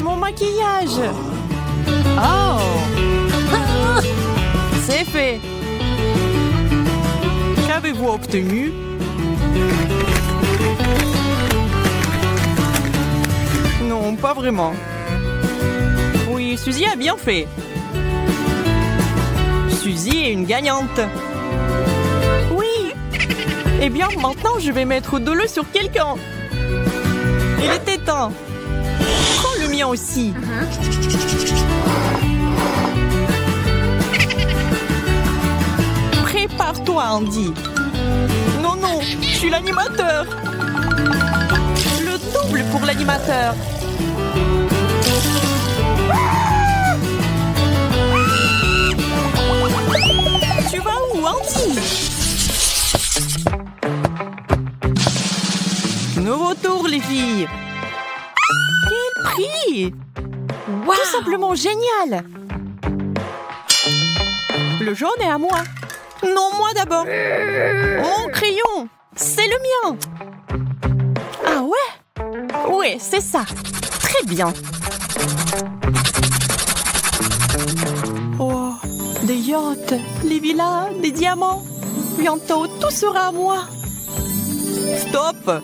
Mon maquillage. Oh! C'est fait. Qu'avez-vous obtenu? Non, pas vraiment. Oui, Suzy a bien fait. Suzy est une gagnante. Oui. Eh bien, maintenant, je vais mettre de l'eau sur quelqu'un. Il était temps. Prends le mien aussi. Prépare-toi, Andy. Non, non, je suis l'animateur. Le double pour l'animateur. Tu vas où, Andy? Nouveau tour, les filles. Quel prix! Wow. Tout simplement génial. Le jaune est à moi. Non, moi d'abord. Mon crayon, c'est le mien. Ah ouais? Ouais, c'est ça. Très bien. Oh, des yachts, les villas, des diamants. Bientôt, tout sera à moi. Stop!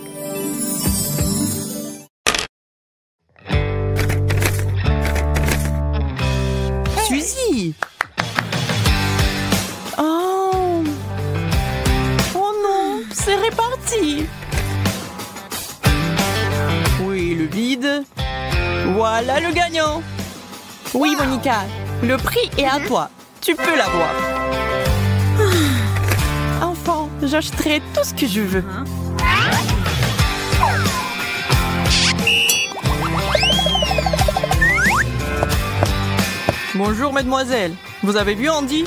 Suzy! Oh! Oh non, c'est réparti! Oui, le vide. Voilà le gagnant! Oui, Monica, le prix est à toi. Tu peux l'avoir. Enfin, j'achèterai tout ce que je veux. Bonjour, mademoiselle. Vous avez vu Andy?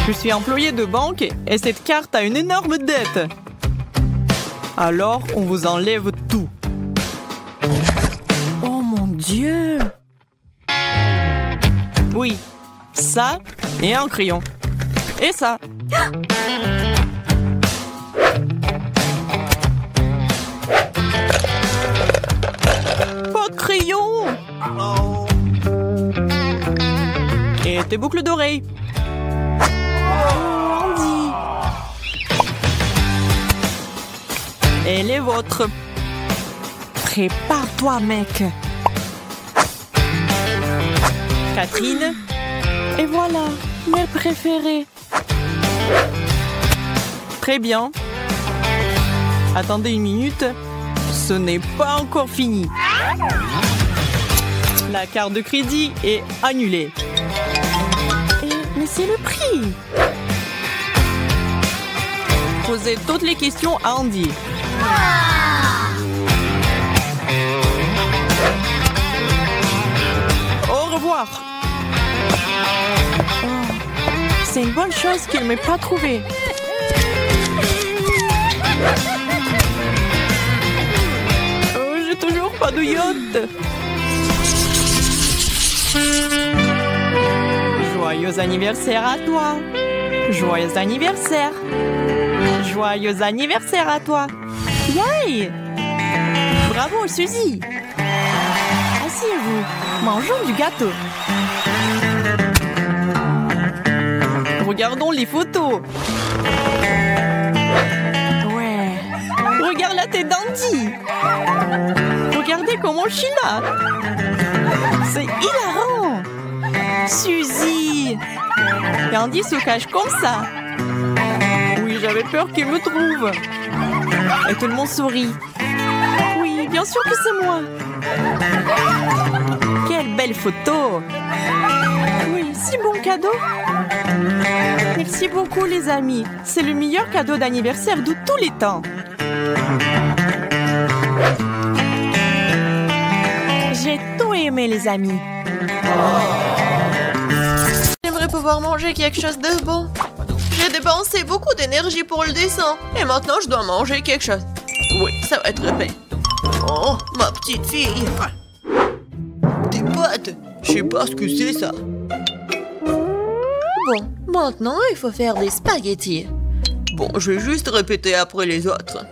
Je suis employé de banque et cette carte a une énorme dette. Alors, on vous enlève tout. Oh mon Dieu! Oui, ça et un crayon. Et ça. Pas de crayon! Et tes boucles d'oreilles. Oh, Andy. Elle est votre. Prépare-toi, mec. Catherine. Et voilà, mes préférés. Très bien. Attendez une minute. Ce n'est pas encore fini. La carte de crédit est annulée. Mais c'est le prix. Posez toutes les questions à Andy. Au revoir. Oh, c'est une bonne chose qu'il ne m'ait pas trouvé. Oh, j'ai toujours pas de yacht. Joyeux anniversaire à toi. Joyeux anniversaire. Joyeux anniversaire à toi. Yay! Bravo, Suzy. Asseyez-vous. Mangeons du gâteau. Regardons les photos. pâte et Dandy. Regardez comment je suis là. C'est hilarant. Suzy. Dandy se cache comme ça. Oui, j'avais peur qu'il me trouve. Et tout le monde sourit. Oui, bien sûr que c'est moi. Quelle belle photo. Oui, si bon cadeau. Merci beaucoup les amis. C'est le meilleur cadeau d'anniversaire de tous les temps. J'ai tout aimé les amis. J'aimerais pouvoir manger quelque chose de bon. J'ai dépensé beaucoup d'énergie pour le dessin. Et maintenant, je dois manger quelque chose. Oui, ça va être fait. Oh, ma petite fille. Des pâtes. Je sais pas ce que c'est, ça. Bon, maintenant, il faut faire des spaghettis. Bon, je vais juste répéter après les autres.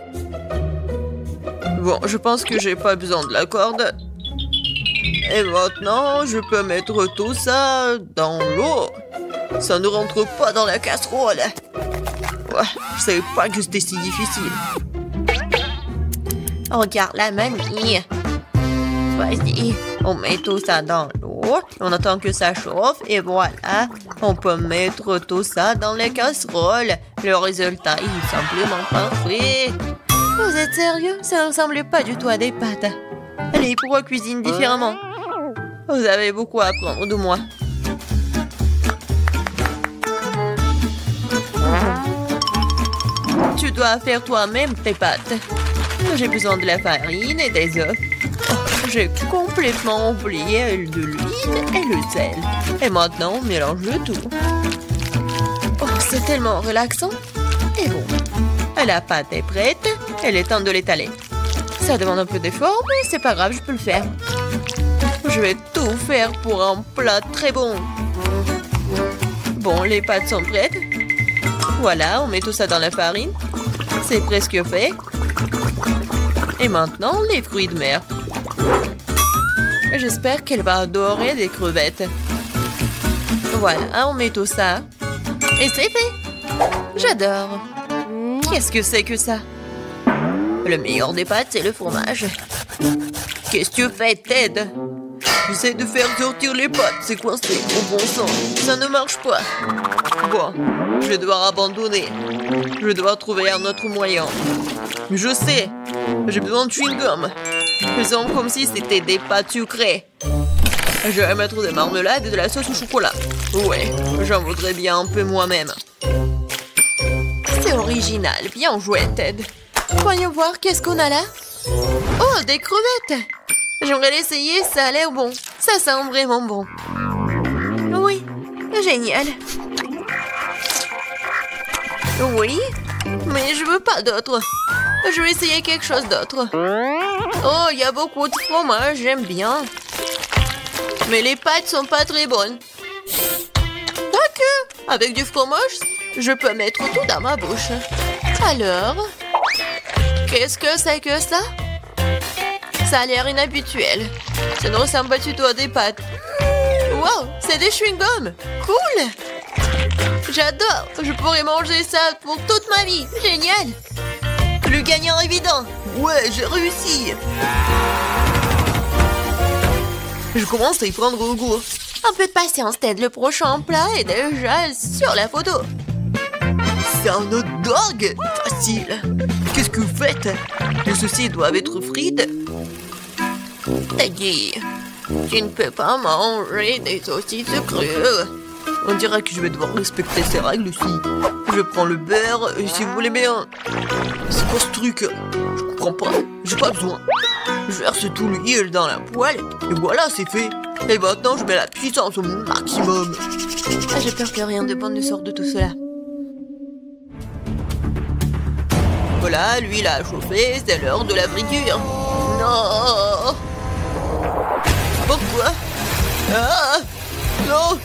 Bon, je pense que j'ai pas besoin de la corde. Et maintenant, je peux mettre tout ça dans l'eau. Ça ne rentre pas dans la casserole. Ouais, je savais pas que c'était si difficile. Regarde la mamie. Vas-y, on met tout ça dans l'eau. On attend que ça chauffe et voilà. On peut mettre tout ça dans les casseroles. Le résultat est simplement parfait. Vous êtes sérieux? Ça ne ressemble pas du tout à des pâtes. Allez, pourquoi cuisine différemment? Vous avez beaucoup à apprendre de moi. Tu dois faire toi-même tes pâtes. J'ai besoin de la farine et des œufs. Oh, j'ai complètement oublié de l'huile et le sel. Et maintenant, on mélange le tout. Oh, c'est tellement relaxant. Et bon, la pâte est prête. Il est temps de l'étaler. Ça demande un peu d'effort, mais c'est pas grave, je peux le faire. Je vais tout faire pour un plat très bon. Bon, les pâtes sont prêtes. Voilà, on met tout ça dans la farine. C'est presque fait. Et maintenant, les fruits de mer. J'espère qu'elle va adorer des crevettes. Voilà, on met tout ça. Et c'est fait. J'adore. Qu'est-ce que c'est que ça? Le meilleur des pâtes, c'est le fromage. Qu'est-ce que tu fais, Ted? J'essaie de faire sortir les pâtes, c'est coincé. Au bon sang, ça ne marche pas. Bon, je vais devoir abandonner. Je vais devoir trouver un autre moyen. Je sais, j'ai besoin de chewing-gum. Faisons comme si c'était des pâtes sucrées. Je vais mettre des marmelades et de la sauce au chocolat. Ouais, j'en voudrais bien un peu moi-même. C'est original, bien joué, Ted. Voyons voir, qu'est-ce qu'on a là? Oh, des crevettes! J'aimerais l'essayer, ça a l'air bon. Ça sent vraiment bon. Oui, génial. Oui, mais je veux pas d'autre. Je vais essayer quelque chose d'autre. Oh, il y a beaucoup de fromage, j'aime bien. Mais les pâtes sont pas très bonnes. Quoique, avec du fromage, je peux mettre tout dans ma bouche. Alors, qu'est-ce que c'est que ça? Ça a l'air inhabituel. Ça ne ressemble pas du tout à des pâtes. Wow, c'est des chewing-gums. Cool. J'adore. Je pourrais manger ça pour toute ma vie. Génial. Le gagnant évident. Ouais, j'ai réussi. Je commence à y prendre goût. Un peu de patience, Ted. Le prochain plat est déjà sur la photo. C'est un hot dog. Facile. Qu'est-ce que vous faites? Les saucisses doivent être frites. Teddy, tu ne peux pas manger des saucisses crues. On dirait que je vais devoir respecter ces règles aussi. Je prends le beurre et si vous voulez bien. C'est quoi ce truc? Je comprends pas. J'ai pas besoin. Je verse tout l'huile dans la poêle et voilà, c'est fait. Et maintenant, je mets la puissance au maximum. Ah, j'ai peur que rien de bon ne sorte de tout cela. Voilà, l'huile a chauffé, c'est l'heure de la friture. Non! Pourquoi? Ah! Non,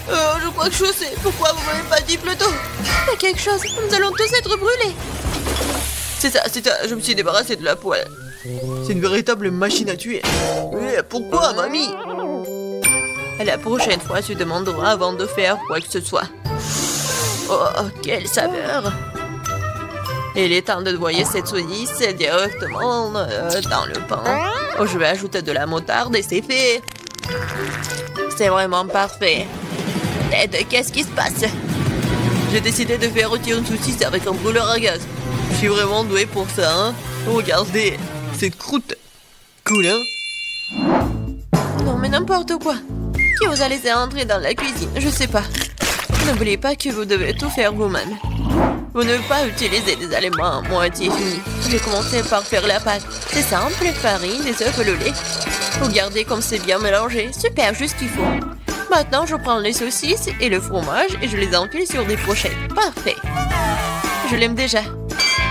je crois que je sais. Pourquoi vous m'avez pas dit plus tôt? Il y a quelque chose, nous allons tous être brûlés. C'est ça, je me suis débarrassé de la poêle. C'est une véritable machine à tuer. Mais pourquoi, mamie? La prochaine fois, tu demanderas avant de faire quoi que ce soit. Oh, quelle saveur! Il est temps de noyer cette saucisse directement dans le pain. Oh, je vais ajouter de la moutarde et c'est fait. C'est vraiment parfait. Ted, qu'est-ce qui se passe? J'ai décidé de faire rôtir une saucisse avec un brûleur à gaz. Je suis vraiment douée pour ça, hein? Regardez, cette croûte. Cool, hein? Non, mais n'importe quoi. Qui vous a laissé entrer dans la cuisine? Je sais pas. N'oubliez pas que vous devez tout faire vous-même. Vous ne devez pas utiliser des aliments à moitié finis. Je vais commencer par faire la pâte. C'est simple, farine, des œufs, le lait. Regardez comme c'est bien mélangé. Super, juste ce qu'il faut. Maintenant, je prends les saucisses et le fromage et je les enfile sur des pochettes. Parfait. Je l'aime déjà.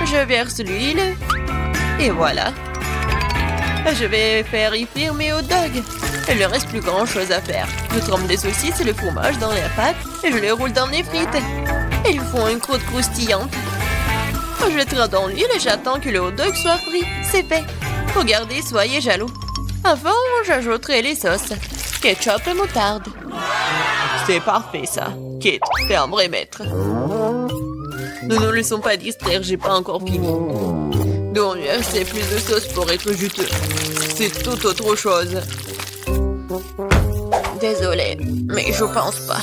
Je verse l'huile. Et voilà. Je vais faire y frire mes hot dogs. Il ne reste plus grand chose à faire. Je trempe les saucisses et le fromage dans la pâte et je les roule dans les frites. Ils font une croûte croustillante. Je jetterai dans l'huile et j'attends que le hot dog soit frit. C'est fait. Regardez, soyez jaloux. Avant, j'ajouterai les sauces. Ketchup et moutarde. C'est parfait ça. Kate, t'es un vrai maître. Ne nous laissons pas distraire, j'ai pas encore fini. Donc, c'est plus de sauce pour être juteux. C'est tout autre chose. Désolée, mais je pense pas.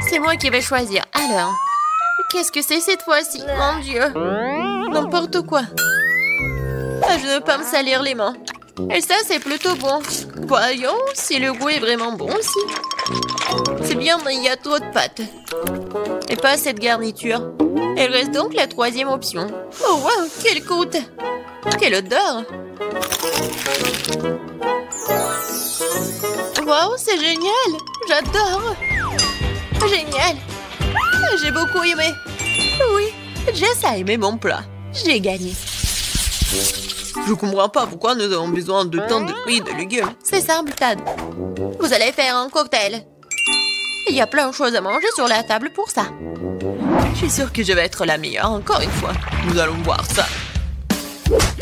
C'est moi qui vais choisir. Alors, qu'est-ce que c'est cette fois-ci? Mon Dieu. N'importe quoi. Je ne veux pas me salir les mains. Et ça, c'est plutôt bon. Voyons si le goût est vraiment bon aussi. C'est bien, mais il y a trop de pâtes. Et pas cette garniture. Il reste donc la troisième option. Oh, wow, quelle croûte! Quelle odeur! Wow, c'est génial! J'adore! Génial! J'ai beaucoup aimé. Oui, Jess a aimé mon plat. J'ai gagné. Je comprends pas pourquoi nous avons besoin de tant de fruits et de légumes. C'est simple, Tad. Vous allez faire un cocktail. Il y a plein de choses à manger sur la table pour ça. Je suis sûre que je vais être la meilleure encore une fois. Nous allons voir ça.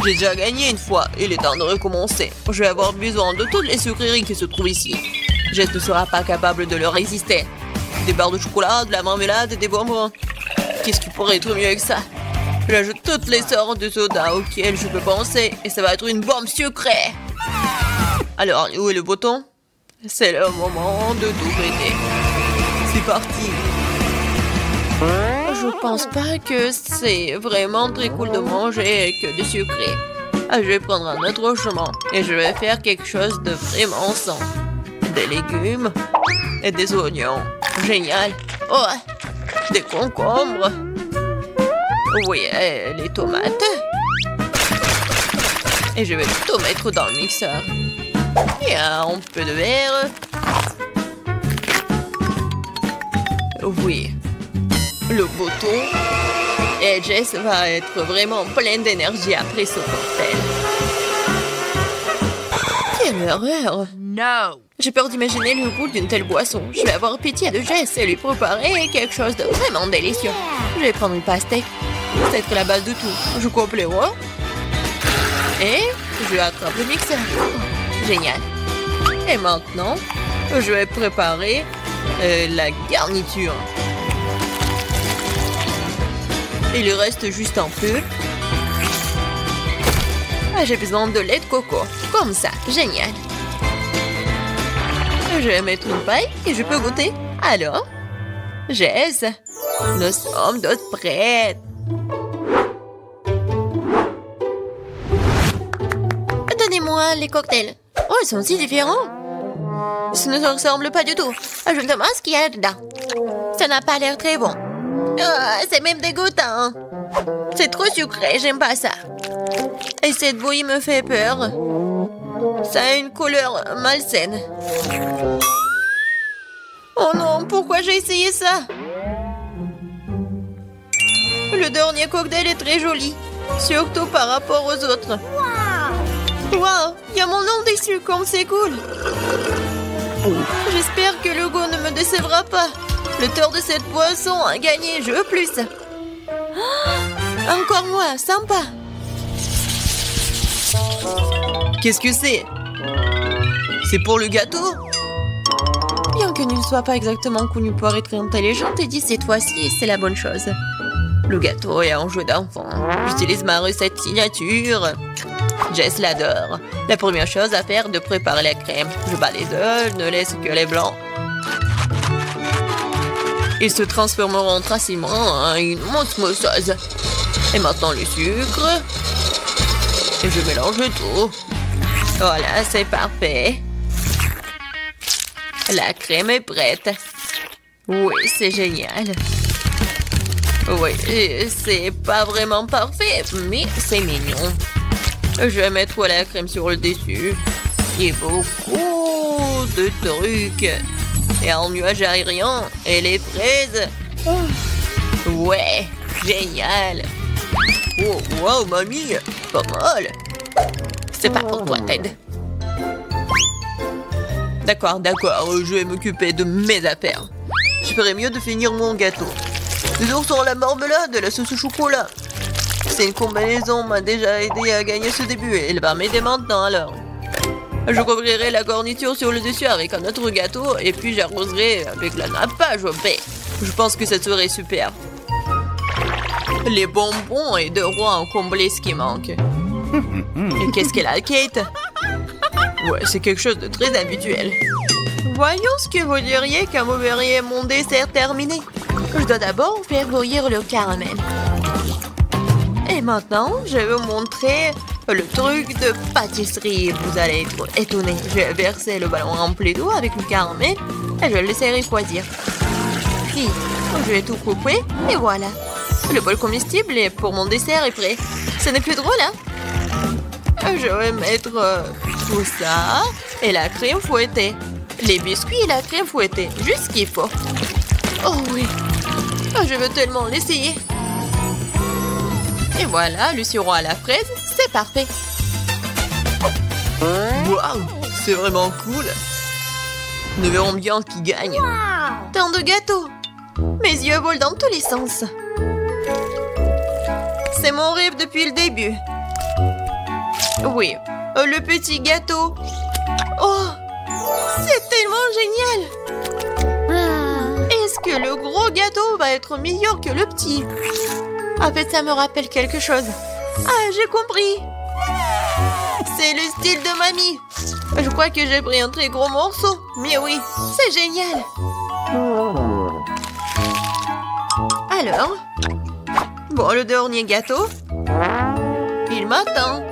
J'ai déjà gagné une fois. Il est temps de recommencer. Je vais avoir besoin de toutes les sucreries qui se trouvent ici. Jess ne sera pas capable de leur résister. Des barres de chocolat, de la marmelade et des bonbons. Qu'est-ce qui pourrait être mieux que ça? J'ajoute toutes les sortes de soda auxquelles je peux penser et ça va être une bombe sucrée. Alors, où est le bouton? C'est le moment de tout péter. C'est parti. Je pense pas que c'est vraiment très cool de manger que du sucré. Je vais prendre un autre chemin et je vais faire quelque chose de vraiment sain. Des légumes et des oignons. Génial. Oh, des concombres. Oui, les tomates. Et je vais tout mettre dans le mixeur. Et un peu de verre. Oui. Le bouton. Et Jess va être vraiment pleine d'énergie après ce cocktail. Quelle horreur! No! J'ai peur d'imaginer le goût d'une telle boisson. Je vais avoir pitié de Jess et lui préparer quelque chose de vraiment délicieux. Je vais prendre une pastèque. C'est être la base de tout. Je coupe les rois. Et je attrape le mixeur. Génial. Et maintenant, je vais préparer la garniture. Il reste juste un peu. J'ai besoin de lait de coco. Comme ça. Génial. Je vais mettre une paille et je peux goûter. Alors, Jess, nous sommes toutes prêtes. Donnez-moi les cocktails. Oh, ils sont si différents. Ça ne se ressemble pas du tout. Je me demande ce qu'il y a dedans. Ça n'a pas l'air très bon. C'est même dégoûtant. C'est trop sucré, j'aime pas ça. Et cette bouillie me fait peur. Ça a une couleur malsaine. Oh non, pourquoi j'ai essayé ça? Le dernier cocktail est très joli. Surtout par rapport aux autres. Wow, il y a mon nom dessus, comme c'est cool. J'espère que le goût ne me décevra pas. L'auteur de cette boisson a gagné, je veux plus. Encore moi, sympa. Qu'est-ce que c'est? C'est pour le gâteau? Bien Bien que tu ne sois pas exactement connue pour être intelligente, et dit cette fois-ci, c'est la bonne chose. Le gâteau est un jeu d'enfant. J'utilise ma recette signature. Jess l'adore. La première chose à faire est de préparer la crème. Je bats les œufs, ne laisse que les blancs. Ils se transformeront tranquillement en une osmosose. Et maintenant le sucre. Et je mélange tout. Voilà, c'est parfait. La crème est prête. Oui, c'est génial. Oui, c'est pas vraiment parfait, mais c'est mignon. Je vais mettre la crème sur le dessus. Il y a beaucoup de trucs. Et un nuage aérien et les fraises. Ouais, génial. Oh, wow, mamie, pas mal. C'est pas pour toi, Ted. D'accord, je vais m'occuper de mes affaires. Je ferais mieux de finir mon gâteau. Des ours sur la marmelade et la sauce au chocolat. C'est une combinaison m'a déjà aidé à gagner ce début et elle va m'aider maintenant alors. Je couvrirai la garniture sur le dessus avec un autre gâteau et puis j'arroserai avec la nappage au baie. Je pense que ça serait super. Les bonbons et deux rois ont comblé ce qui manque. Et qu'est-ce qu'elle a, Kate? Ouais, c'est quelque chose de très habituel. Voyons ce que vous diriez quand vous verriez mon dessert terminé. Je dois d'abord faire bouillir le caramel. Et maintenant, je vais vous montrer le truc de pâtisserie. Vous allez être étonnés. Je vais verser le ballon rempli d'eau avec le caramel et je vais le laisser refroidir. Puis, je vais tout couper et voilà. Le bol comestible pour mon dessert est prêt. Ce n'est plus drôle, hein? Je vais mettre tout ça et la crème fouettée. Les biscuits et la crème fouettée. Juste ce qu'il faut. Oh oui. Je veux tellement l'essayer. Et voilà, le sirop à la fraise, c'est parfait. Waouh, c'est vraiment cool. Nous verrons bien qui gagne. Tant de gâteaux. Mes yeux volent dans tous les sens. C'est mon rêve depuis le début. Oui, le petit gâteau. Oh, c'est tellement génial. Est-ce que le gros gâteau va être meilleur que le petit? En fait, ça me rappelle quelque chose. Ah, j'ai compris. C'est le style de mamie. Je crois que j'ai pris un très gros morceau. Mais oui, c'est génial. Alors, bon, le dernier gâteau. Il m'attend.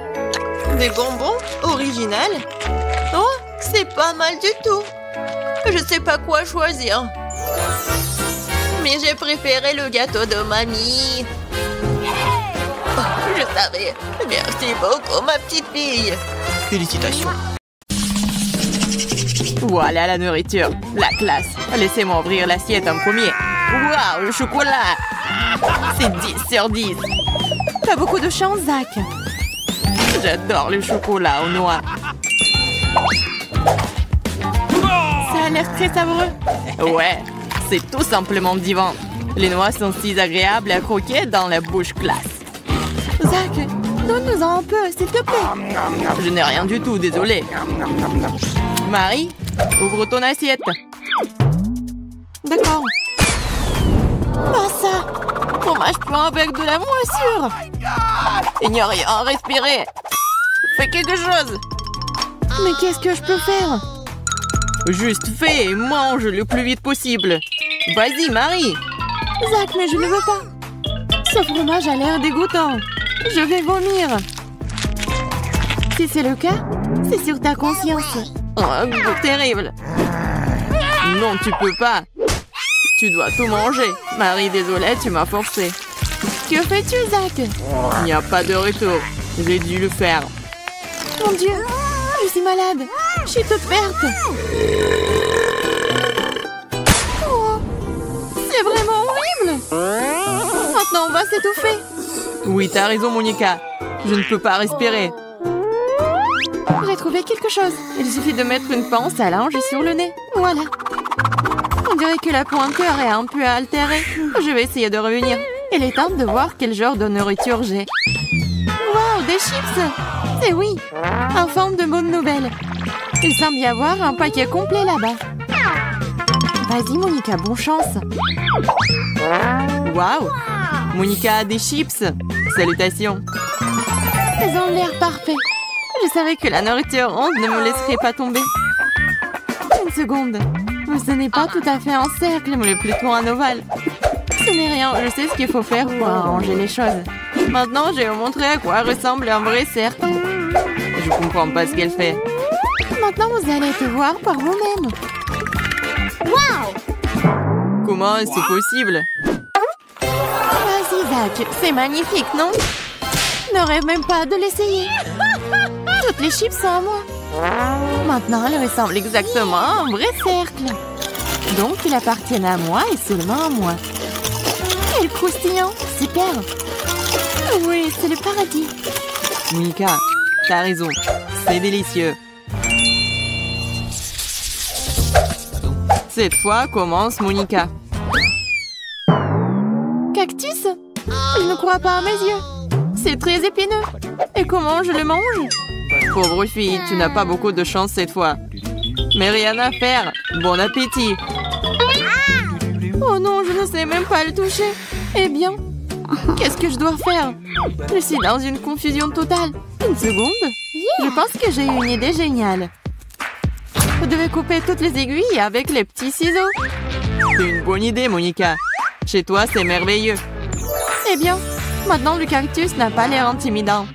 Des bonbons originales. Oh, c'est pas mal du tout. Je sais pas quoi choisir. Mais j'ai préféré le gâteau de mamie. Oh, je savais. Merci beaucoup, ma petite fille. Félicitations. Voilà la nourriture. La classe. Laissez-moi ouvrir l'assiette en premier. Waouh, le chocolat. C'est 10 sur 10. T'as beaucoup de chance, Zach. J'adore le chocolat aux noix. Ça a l'air très savoureux. Ouais, c'est tout simplement divin. Les noix sont si agréables à croquer dans la bouche classe. Zach, donne-nous un peu, s'il te plaît. Je n'ai rien du tout, désolé. Marie, ouvre ton assiette. D'accord. Pas ça. Fromage plein avec de la moisissure. Il n'y a rien à respirer. Fais quelque chose. Mais qu'est-ce que je peux faire? Juste fais et mange le plus vite possible. Vas-y, Marie. Zach, mais je ne veux pas. Ce fromage a l'air dégoûtant. Je vais vomir. Si c'est le cas, c'est sur ta conscience. Oh, terrible. Non, tu peux pas. Tu dois tout manger. Marie, désolée, tu m'as forcé. Que fais-tu, Zach? Il n'y a pas de retour. J'ai dû le faire. Mon Dieu, je suis malade. Je suis toute verte. Oh, c'est vraiment horrible. Maintenant, on va s'étouffer. Oui, t'as raison, Monica. Je ne peux pas respirer. J'ai trouvé quelque chose. Il suffit de mettre une pince à linge sur le nez. Voilà. On dirait que la pointeur est un peu altérée. Je vais essayer de revenir. Il est temps de voir quel genre de nourriture j'ai. Wow, des chips! C'est oui! En forme de bonne nouvelle. Il semble y avoir un paquet complet là-bas. Vas-y, Monica, bonne chance. Waouh! Monica a des chips. Salutations. Elles ont l'air parfait. Je savais que la nourriture ronde ne me laisserait pas tomber. Une seconde. Ce n'est pas tout à fait un cercle, mais plutôt un ovale. Ce n'est rien, je sais ce qu'il faut faire pour arranger les choses. Maintenant, je vais vous montrer à quoi ressemble un vrai cercle. Je comprends pas ce qu'elle fait. Maintenant, vous allez te voir par vous-même. Comment est-ce possible? Vas-y, Zach, c'est magnifique, non? Ne rêve même pas de l'essayer. Toutes les chips sont à moi. Maintenant, elles ressemblent exactement à un vrai cercle. Donc, il appartient à moi et seulement à moi. Quel croustillant! Super! Oui, c'est le paradis. Monica, t'as raison. C'est délicieux. Cette fois commence Monica. Cactus? Je ne crois pas à mes yeux. C'est très épineux. Et comment je le mange? Pauvre fille, tu n'as pas beaucoup de chance cette fois. Mais rien à faire. Bon appétit. Oh non, je ne sais même pas le toucher. Eh bien, qu'est-ce que je dois faire? Je suis dans une confusion totale. Une seconde. Je pense que j'ai une idée géniale. Vous devez couper toutes les aiguilles avec les petits ciseaux. C'est une bonne idée, Monica. Chez toi, c'est merveilleux. Eh bien, maintenant le cactus n'a pas l'air intimidant.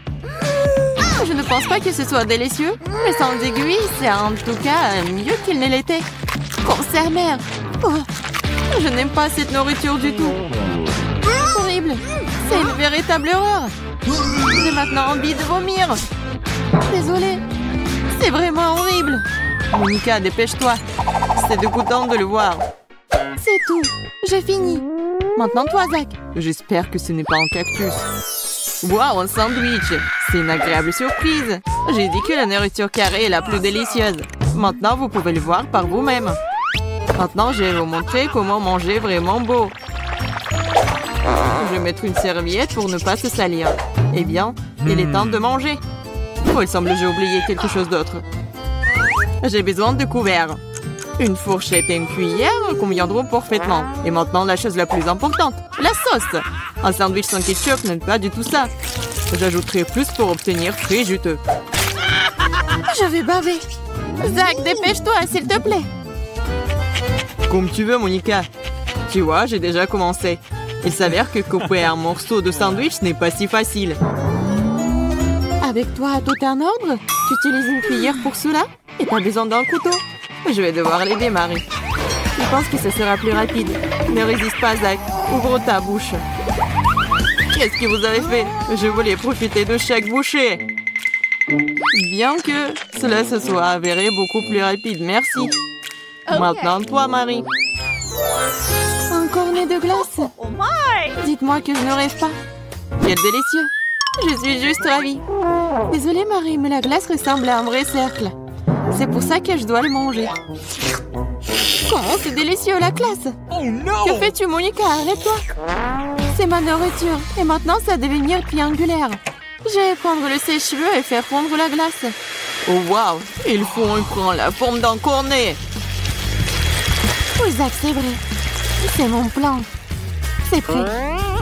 Je ne pense pas que ce soit délicieux, mais sans aiguilles, c'est en tout cas mieux qu'il ne l'était. Oh, c'est amer. Oh, je n'aime pas cette nourriture du tout. Horrible. C'est une véritable horreur. J'ai maintenant envie de vomir. Désolée. C'est vraiment horrible. Monica, dépêche-toi. C'est dégoûtant de le voir. C'est tout. J'ai fini. Maintenant, toi, Zach. J'espère que ce n'est pas un cactus. Wow, un sandwich. C'est une agréable surprise. J'ai dit que la nourriture carrée est la plus délicieuse. Maintenant, vous pouvez le voir par vous-même. Maintenant, je vais vous montrer comment manger vraiment beau. Je vais mettre une serviette pour ne pas se salir. Eh bien, il est temps de manger. Oh, il semble que j'ai oublié quelque chose d'autre. J'ai besoin de couverts. Une fourchette et une cuillère conviendront parfaitement. Et maintenant, la chose la plus importante, la sauce. Un sandwich sans ketchup n'est pas du tout ça. J'ajouterai plus pour obtenir très juteux. Je vais baver. Zach, dépêche-toi, s'il te plaît. Comme tu veux, Monica. Tu vois, j'ai déjà commencé. Il s'avère que couper un morceau de sandwich n'est pas si facile. Avec toi, tout est en ordre? Tu utilises une cuillère pour cela? Et t'as besoin d'un couteau? Je vais devoir l'aider, Marie. Je pense que ce sera plus rapide. Ne résiste pas, Zach. Ouvre ta bouche. Qu'est-ce que vous avez fait? Je voulais profiter de chaque bouchée. Bien que cela se soit avéré beaucoup plus rapide. Merci. Okay. Maintenant, toi, Marie. Un cornet de glace. Dites-moi que je ne rêve pas. Quel délicieux. Je suis juste ravie. Désolée, Marie, mais la glace ressemble à un vrai cercle. C'est pour ça que je dois le manger. Comment c'est délicieux, la classe! Oh non! Que fais-tu, Monica? Arrête-toi! C'est ma nourriture, et maintenant ça va devenir triangulaire. Je vais prendre le sèche-cheveux et faire fondre la glace. Oh waouh! Il prend la forme d'un cornet! Oui, Zach, c'est vrai. C'est mon plan. C'est prêt.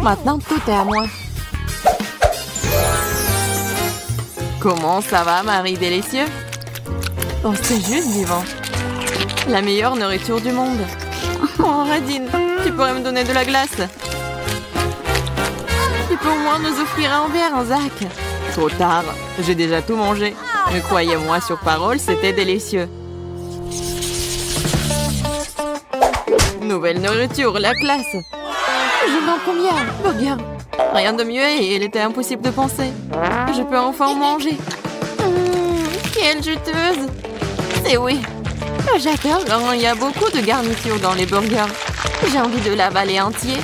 Maintenant, tout est à moi. Comment ça va, Marie délicieuse? Oh, c'est juste vivant. La meilleure nourriture du monde. Oh, Radine, tu pourrais me donner de la glace? Tu peux au moins nous offrir un verre, hein, Zach? Trop tard, j'ai déjà tout mangé. Mais croyez-moi sur parole, c'était délicieux. Nouvelle nourriture, la classe. Je m'en combien? Bien. Rien de mieux et il était impossible de penser. Je peux enfin manger. Quelle juteuse! C'est oui. J'adore quand il y a beaucoup de garnitures dans les burgers. J'ai envie de l'avaler entier.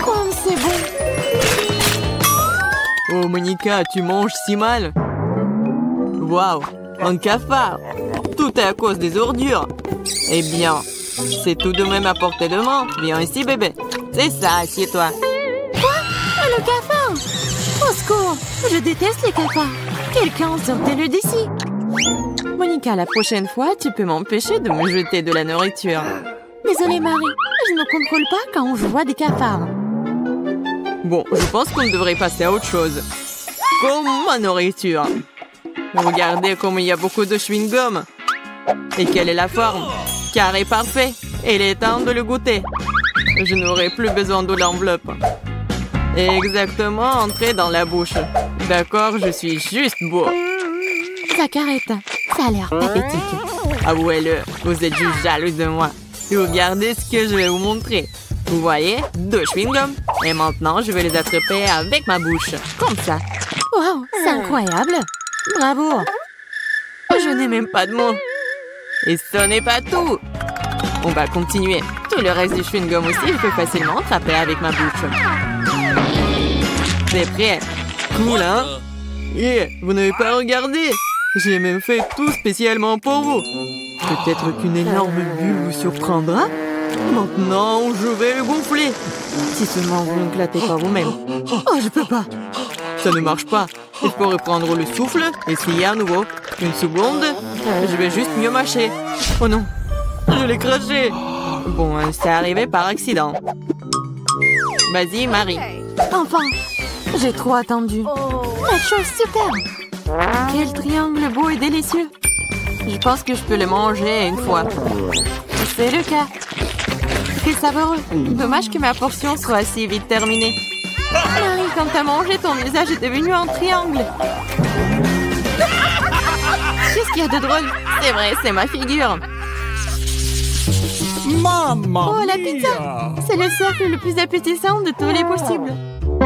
Comme c'est bon! Oh, Monica, tu manges si mal. Waouh, un cafard. Tout est à cause des ordures. Eh bien, c'est tout de même à portée de main. Viens ici, bébé. C'est ça, assieds-toi. Quoi? Le cafard? Au secours! Je déteste les cafards. Quelqu'un sortez-le d'ici. Monica, la prochaine fois, tu peux m'empêcher de me jeter de la nourriture. Désolée, Marie. Je ne me contrôle pas quand je vois des cafards. Bon, je pense qu'on devrait passer à autre chose. Comme ma nourriture. Regardez comme il y a beaucoup de chewing-gum. Et quelle est la forme? Carré parfait. Et il est temps de le goûter. Je n'aurai plus besoin de l'enveloppe. Exactement, entrer dans la bouche. D'accord, je suis juste beau. Zacharet, ça a l'air pathétique. Avouez-le, vous êtes juste jaloux de moi. Regardez ce que je vais vous montrer. Vous voyez, 2 chewing-gums. Et maintenant, je vais les attraper avec ma bouche. Comme ça. Wow, c'est incroyable. Bravo. Je n'ai même pas de mots. Et ce n'est pas tout. On va continuer. Tout le reste du chewing-gum aussi, je peux facilement attraper avec ma bouche. C'est prêt. Cool, hein? Yeah, vous n'avez pas regardé. J'ai même fait tout spécialement pour vous. Peut-être qu'une énorme bulle vous surprendra. Maintenant, je vais le gonfler. Si seulement vous ne claquez pas vous-même. Oh, je peux pas. Ça ne marche pas. Il faut reprendre le souffle. Essayer à nouveau. Une seconde. Je vais juste mieux mâcher. Oh non. Je l'ai craché. Bon, c'est arrivé par accident. Vas-y, Marie. Enfin, j'ai trop attendu. La chose super. Quel triangle beau et délicieux. Je pense que je peux le manger une fois. C'est le cas. C'est savoureux. Dommage que ma portion soit si vite terminée. Marie, quand t'as mangé, ton visage est devenu un triangle. Qu'est-ce qu'il y a de drôle? C'est vrai, c'est ma figure. Maman! Oh, la pizza! C'est le cercle le plus appétissant de tous les possibles.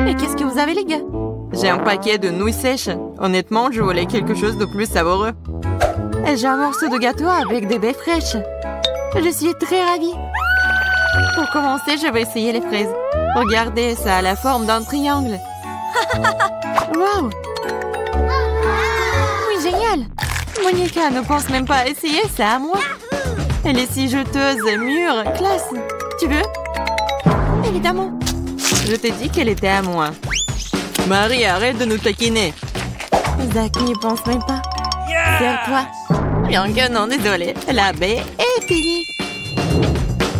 Et qu'est-ce que vous avez, les gars? J'ai un paquet de nouilles sèches. Honnêtement, je voulais quelque chose de plus savoureux. Et j'ai un morceau de gâteau avec des baies fraîches. Je suis très ravie. Pour commencer, je vais essayer les fraises. Regardez, ça a la forme d'un triangle. Wow! Oui, génial! Monica ne pense même pas à essayer, c'est à moi. Elle est si jeteuse, mûre, classe. Tu veux? Évidemment. Je t'ai dit qu'elle était à moi. Marie, arrête de nous taquiner. Zach n'y pense même pas. Serre-toi. Bien que non, désolé. La baie est finie.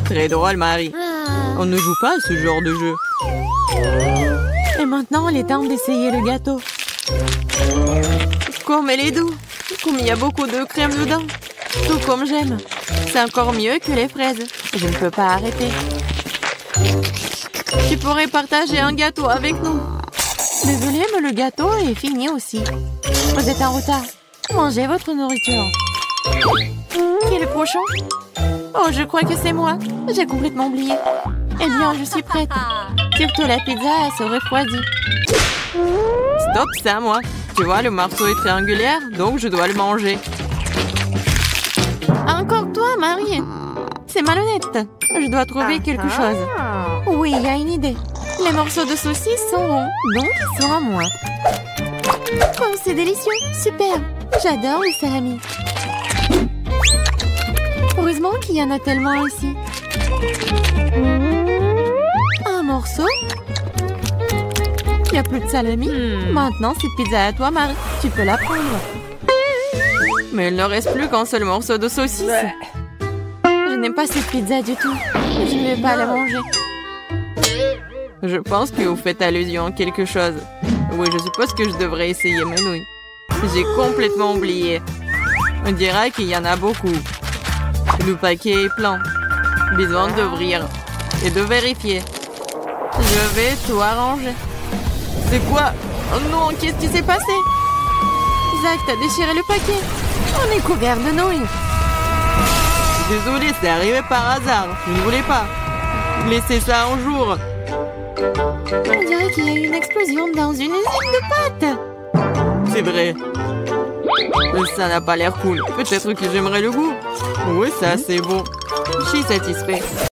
Très drôle, Marie. On ne joue pas à ce genre de jeu. Et maintenant, il est temps d'essayer le gâteau. Comme elle est doux. Comme il y a beaucoup de crème dedans. Tout comme j'aime. C'est encore mieux que les fraises. Je ne peux pas arrêter. Tu pourrais partager un gâteau avec nous. Désolée, mais le gâteau est fini aussi. Vous êtes en retard. Mangez votre nourriture. Qui est le prochain? Oh, je crois que c'est moi. J'ai complètement oublié. Eh bien, je suis prête. Surtout la pizza, elle se refroidit. Stop, c'est à moi. Tu vois, le morceau est triangulaire, donc je dois le manger. Encore toi, Marie. C'est malhonnête. Je dois trouver quelque chose. Oui, il y a une idée. Les morceaux de saucisse sont ronds, donc ils sont à moi. Oh, c'est délicieux. Super. J'adore les salamis. Heureusement qu'il y en a tellement ici. Un morceau. Il n'y a plus de salami. Maintenant, cette pizza à toi, Marie. Tu peux la prendre. Mais il ne reste plus qu'un seul morceau de saucisse. Je n'aime pas cette pizza du tout. Je ne vais pas la manger. Je pense que vous faites allusion à quelque chose. Oui, je suppose que je devrais essayer mes nouilles. J'ai complètement oublié. On dirait qu'il y en a beaucoup. Le paquet est plein. Besoin d'ouvrir et de vérifier. Je vais tout arranger. C'est quoi? Oh non, qu'est-ce qui s'est passé? Zach, t'as déchiré le paquet. On est couvert de nouilles. Désolé, c'est arrivé par hasard. Je ne voulais pas. Laissez ça un jour. On dirait qu'il y a eu une explosion dans une usine de pâtes. C'est vrai. Mais ça n'a pas l'air cool. Peut-être que j'aimerais le goût. Oui, ça, c'est bon. Je suis satisfait.